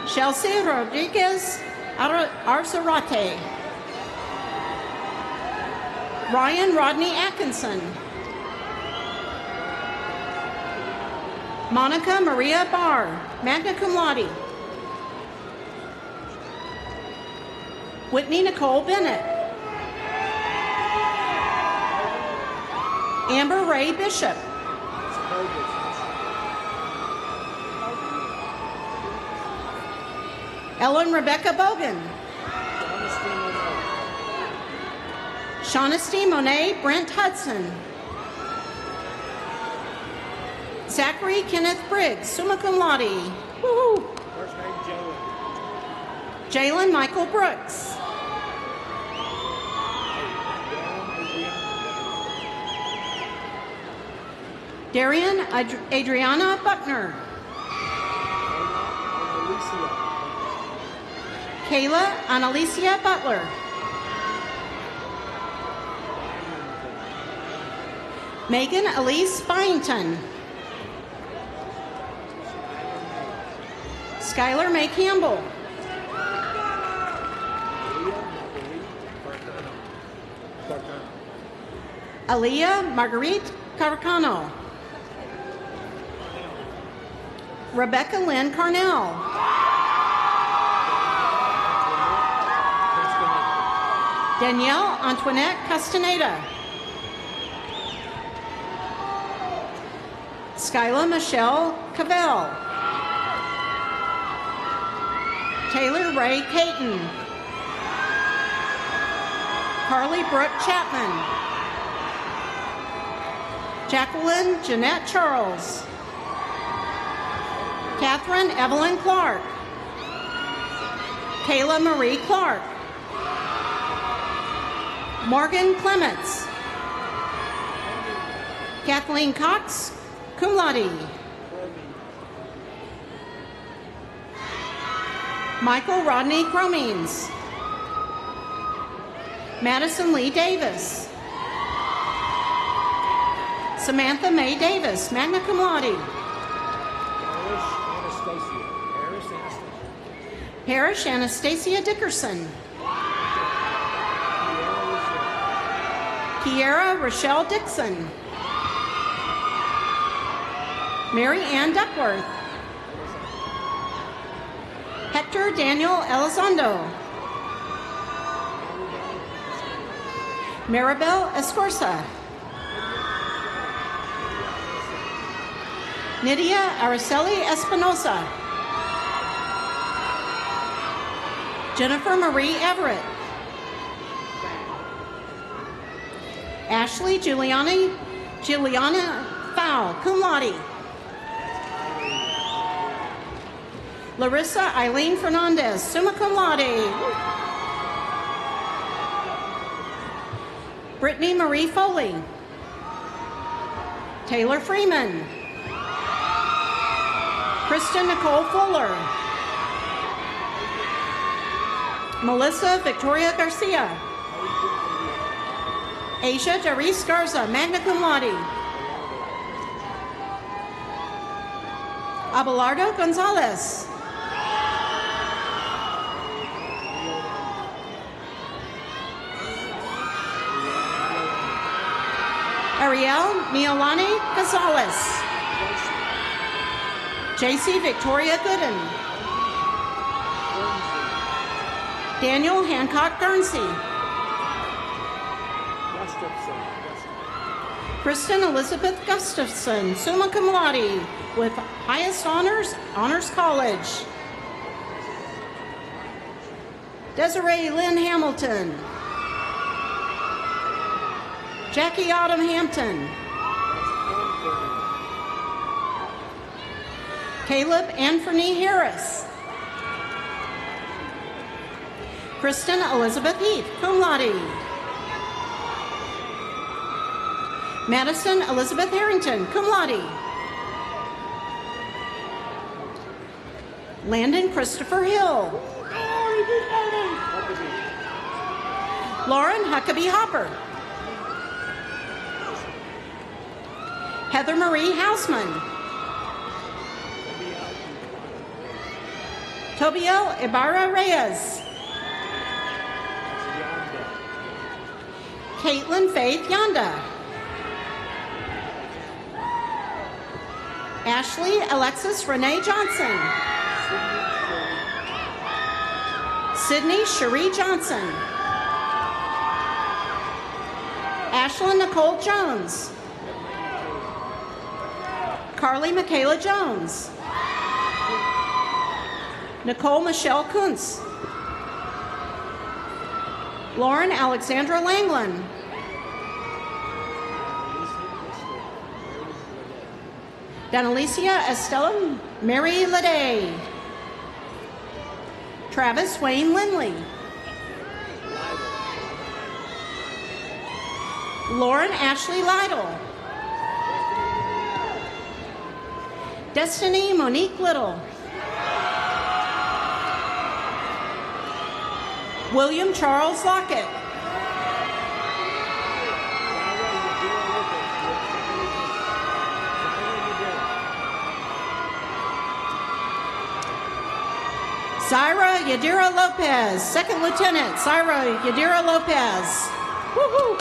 Chelsea Rodriguez Arzarate. Ryan Rodney Atkinson. Monica Maria Barr, magna cum laude. Whitney Nicole Bennett. Amber Ray Bishop. Ellen Rebecca Bogan. Shaughnessy Monet Brent Hudson. Zachary Kenneth Briggs, summa cum laude. Woo-hoo. First name Jalen. Jalen Michael Brooks. Darian Adriana Buckner. Kayla Annalicia Butler. Megan Elise Byington. Skylar May Campbell. Aaliyah Marguerite Carcano. Rebecca Lynn Carnell. Danielle Antoinette Castaneda. Skyla Michelle Cavell. Taylor Ray Caton. Carly Brooke Chapman. Jacqueline Jeanette Charles. Catherine Evelyn Clark. Kayla Marie Clark. Morgan Clements. Kathleen Cox, cum laude. Michael Rodney Cromines. Madison Lee Davis. Samantha Mae Davis, magna cum laude. Parrish Anastasia Dickerson. Kiera Rochelle Dixon. Mary Ann Duckworth. Hector Daniel Elizondo. Maribel Escorza. Nydia Araceli Espinosa. Jennifer Marie Everett. Ashley Giuliana Fowl, cum laude. Larissa Eileen Fernandez, summa cum laude. Brittany Marie Foley. Taylor Freeman. Kristen Nicole Fuller. Melissa Victoria Garcia. Asia Darice Garza, magna cum laude. Abelardo Gonzalez. Ariel Miolani Gonzalez. JC Victoria Gooden. Daniel Hancock Guernsey. Gustafson. Kristen Elizabeth Gustafson, summa cum laude, with highest honors, Honors College. Desiree Lynn Hamilton. Jackie Autumn Hampton. Caleb Anthony Harris. Kristen Elizabeth Heath, cum laude. Madison Elizabeth Harrington, cum laude. Landon Christopher Hill. Lauren Huckabee Hopper. Heather Marie Hausman. Tobiel Ibarra Reyes. Caitlin Faith Yonda. Ashley Alexis Renee Johnson. Sydney Cherie Johnson. Ashlyn Nicole Jones. Carly Michaela Jones. Nicole Michelle Kuntz. Lauren Alexandra Langland. Donalicia Estella Mary Lede. Travis Wayne Lindley. Lauren Ashley Lytle. Destiny Monique Little. William Charles Lockett. Zaira Yadira Lopez, Second Lieutenant Zaira Yadira Lopez. Woohoo!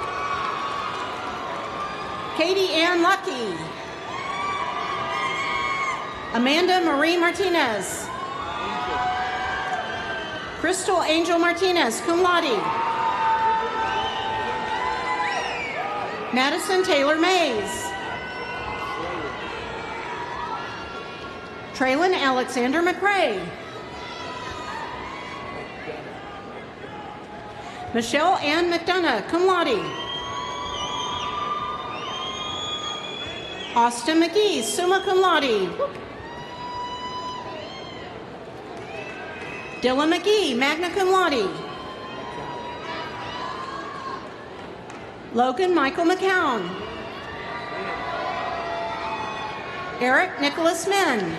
Katie Ann Lucky. Amanda Marie Martinez. Crystal Angel Martinez, cum laude. Madison Taylor Mays. Traylon Alexander McRae. Michelle Ann McDonough, cum laude. Austin McGee, summa cum laude. Dylan McGee, magna cum laude. Logan Michael McCown. Eric Nicholas Men.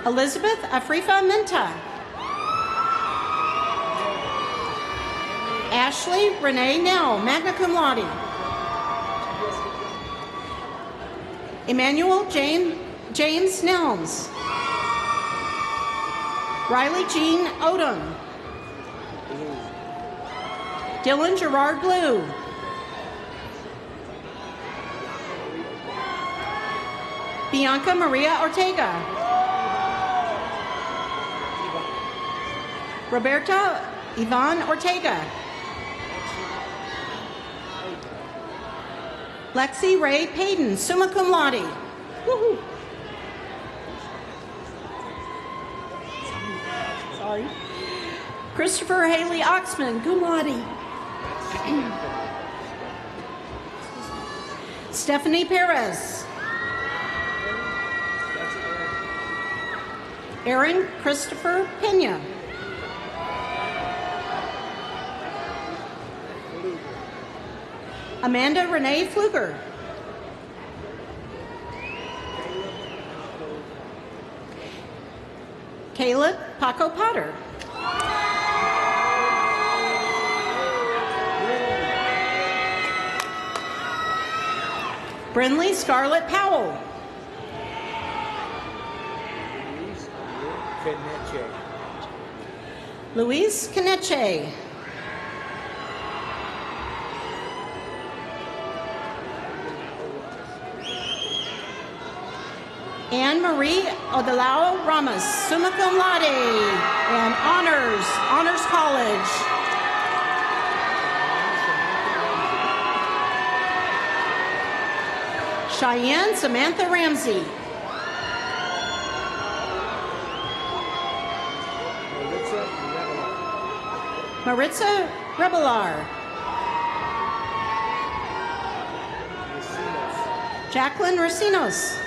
Elizabeth Afrifa Minta. Ashley Renee Nell, magna cum laude. Emmanuel James Nelms. Riley Jean Odom. Dylan Gerard Blue. Bianca Maria Ortega. Roberta Yvonne Ortega. Lexi Ray Payton, summa cum laude. Woohoo. Sorry. Christopher Haley Oxman, cum laude. Stephanie Perez. Aaron Christopher Pena. Amanda Renee Fluger. Caleb Paco Potter. Brinley Scarlett Powell. Luis Caneche. Anne Marie Odilao Ramos, summa cum laude, and Honors College. Cheyenne Samantha Ramsey. Maritza Rebelar. Jacqueline Racinos.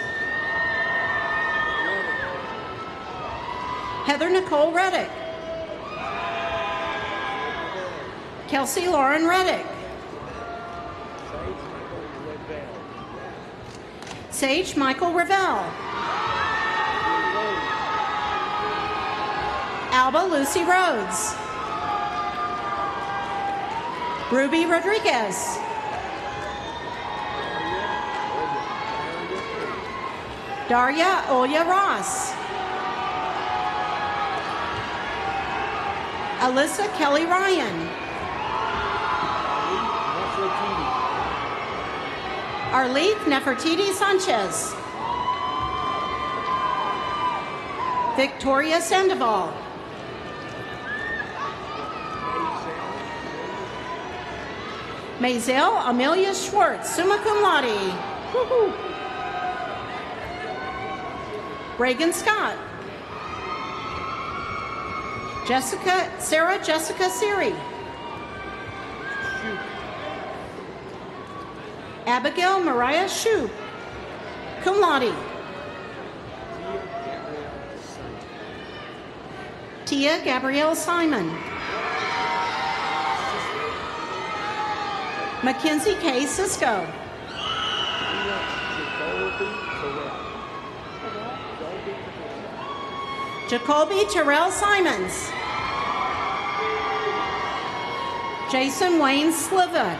Heather Nicole Reddick. Kelsey Lauren Reddick. Sage Michael Ravel. Alba Lucy Rhodes. Ruby Rodriguez. Daria Olya Ross. Alyssa Kelly Ryan. Arleth Nefertiti Sanchez. Victoria Sandoval. Maisel Amelia Schwartz, summa cum laude. Woo-hoo. Reagan Scott. Sarah Jessica Siri. Abigail Mariah Shoup, cum laude. Tia Gabrielle Simon. Mackenzie K. Cisco. Jacoby Terrell Simons. Jason Wayne Sliva.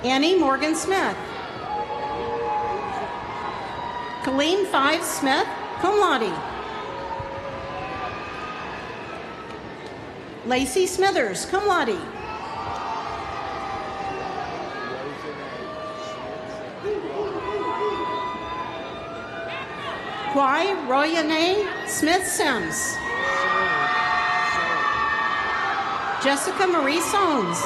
Annie Morgan Smith. Colleen Five Smith, cum laude. Lacey Smithers, cum laude. Kwai Royane Smith Sims. Jessica Marie Sones.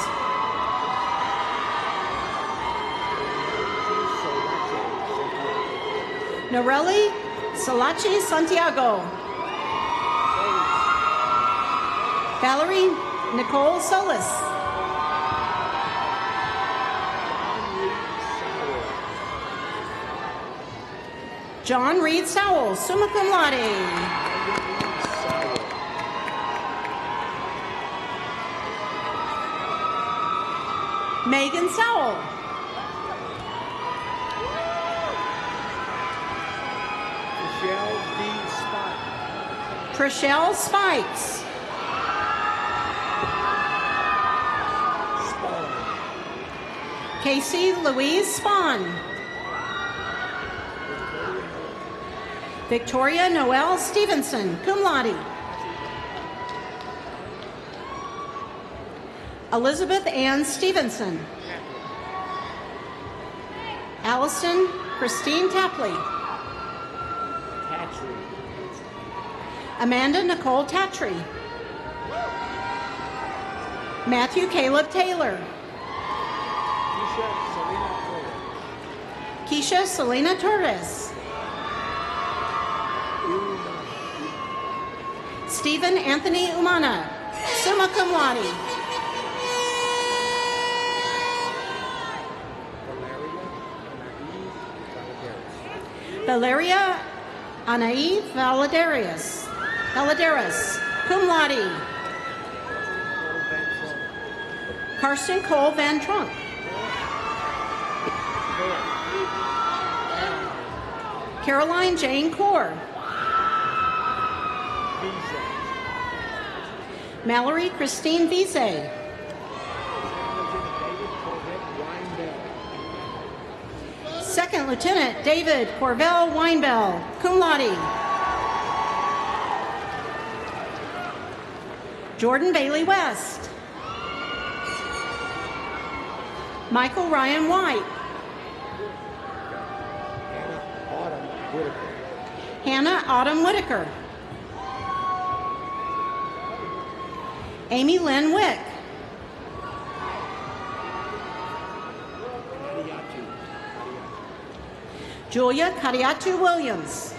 Norelli Salachi Santiago. Valerie Nicole Solis. John Reed Sowell, summa cum laude. Megan Sowell. Trishelle Spikes. Casey Louise Spahn. Victoria Noel Stevenson, cum laude. Elizabeth Ann Stevenson. Allison Christine Tapley. Amanda Nicole Tatry. Matthew Caleb Taylor. Keisha Selena Torres. Stephen Anthony Umana, summa cum laude. Valeria Anaí Valadares, cum laude. Karsten Cole Van Trump. Caroline Jane Core. Mallory Christine Vise. Second Lieutenant David Corvell Weinbell, cum laude. Jordan Bailey West. Michael Ryan White. Whitaker. Hannah Autumn Whitaker. Amy Lynn Wick. Julia Kadiatu Williams.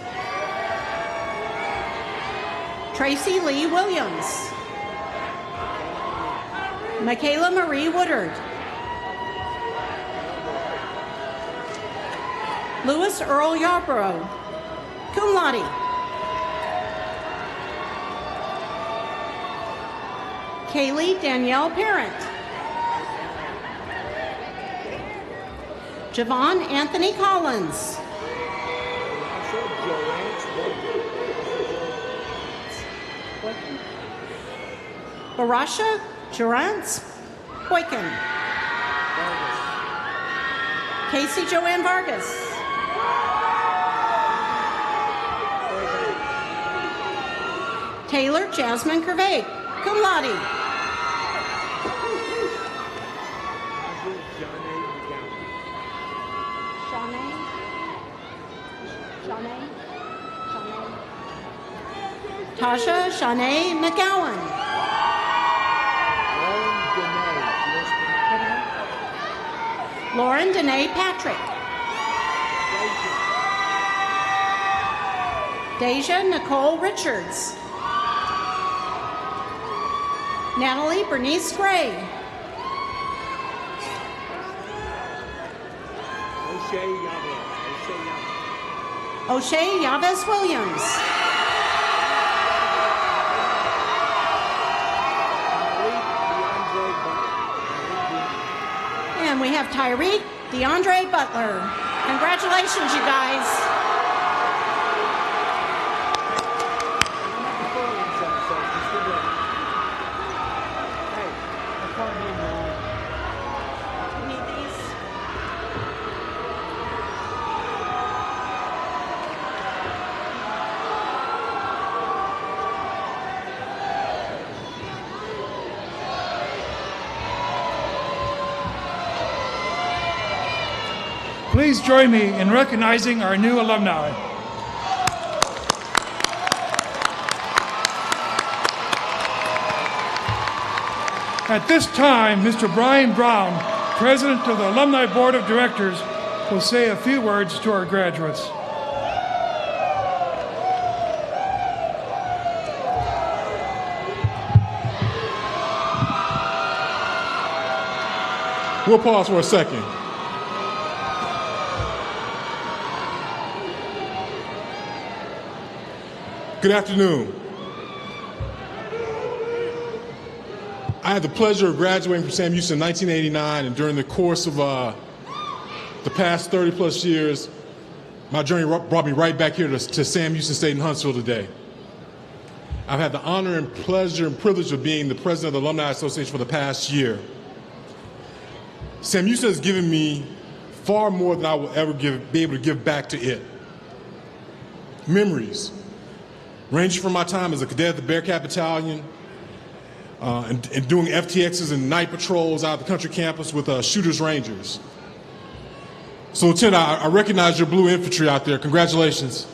Tracy Lee Williams. Michaela Marie Woodard. Louis Earl Yarborough, cum laude. Kaylee Danielle Parent. Javon Anthony Collins. Barasha Durance Boykin. Casey Joanne Vargas. Taylor Jasmine Curvey, cum laude. Tasha Shanae McGowan. Lauren Danae Patrick. Deja Nicole Richards. Natalie Bernice Gray. O'Shea Yavez Williams. And we have Tyreek DeAndre Butler. Congratulations, you guys. You need these? Please join me in recognizing our new alumni. At this time, Mr. Brian Brown, President of the Alumni Board of Directors, will say a few words to our graduates. We'll pause for a second. Good afternoon. I had the pleasure of graduating from Sam Houston in 1989, and during the course of the past 30 plus years, my journey brought me right back here to Sam Houston State in Huntsville today. I've had the honor and pleasure and privilege of being the president of the Alumni Association for the past year. Sam Houston has given me far more than I will ever be able to give back to it. Memories, ranging from my time as a cadet at the Bearcat Battalion and doing FTXs and night patrols out of the country campus with Shooters Rangers. So, Lieutenant, I recognize your blue infantry out there. Congratulations.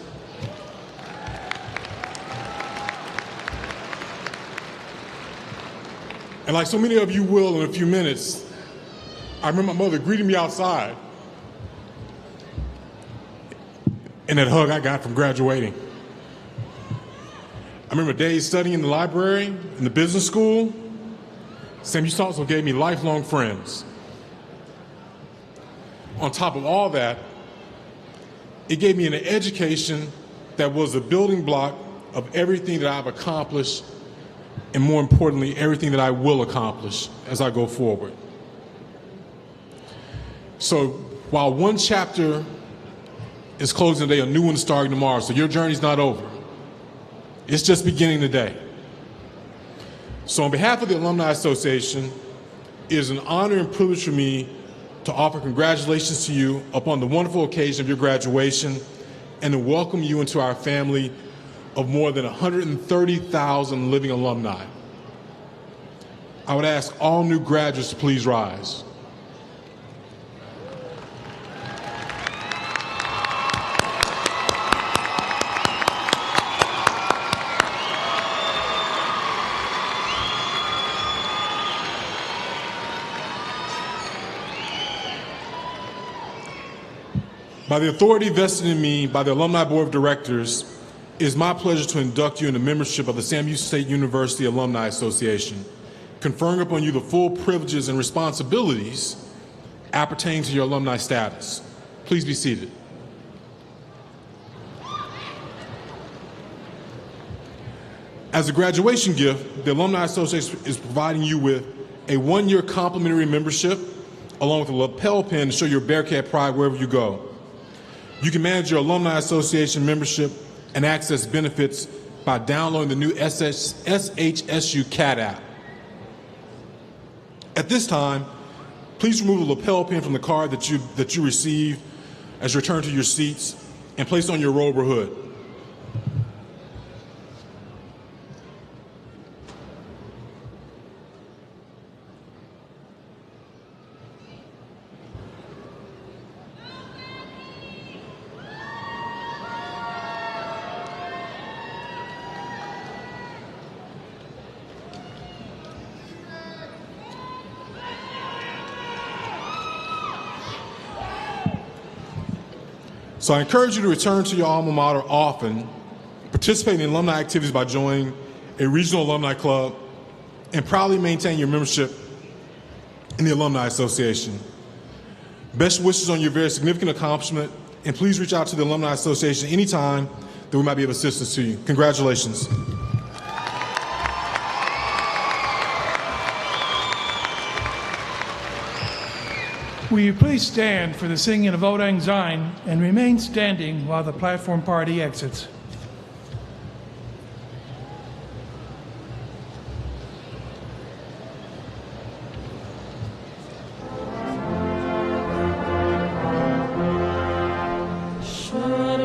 And like so many of you will in a few minutes, I remember my mother greeting me outside and that hug I got from graduating. I remember days studying in the library, in the business school. Sam Houston also gave me lifelong friends. On top of all that, it gave me an education that was the building block of everything that I've accomplished, and more importantly, everything that I will accomplish as I go forward. So while one chapter is closing today, a new one is starting tomorrow, so your journey's not over. It's just beginning today. So on behalf of the Alumni Association, it is an honor and privilege for me to offer congratulations to you upon the wonderful occasion of your graduation and to welcome you into our family of more than 130,000 living alumni. I would ask all new graduates to please rise. By the authority vested in me by the Alumni Board of Directors, it is my pleasure to induct you in the membership of the Sam Houston State University Alumni Association, conferring upon you the full privileges and responsibilities appertaining to your alumni status. Please be seated. As a graduation gift, the Alumni Association is providing you with a one-year complimentary membership along with a lapel pin to show your Bearcat pride wherever you go. You can manage your Alumni Association membership and access benefits by downloading the new SHSU CAT app. At this time, please remove the lapel pin from the card that you received as you return to your seats and place on your robe or hood. So I encourage you to return to your alma mater often, participate in alumni activities by joining a regional alumni club, and proudly maintain your membership in the Alumni Association. Best wishes on your very significant accomplishment, and please reach out to the Alumni Association anytime that we might be of assistance to you. Congratulations. Will you please stand for the singing of Ode Lang Syne and remain standing while the platform party exits? Should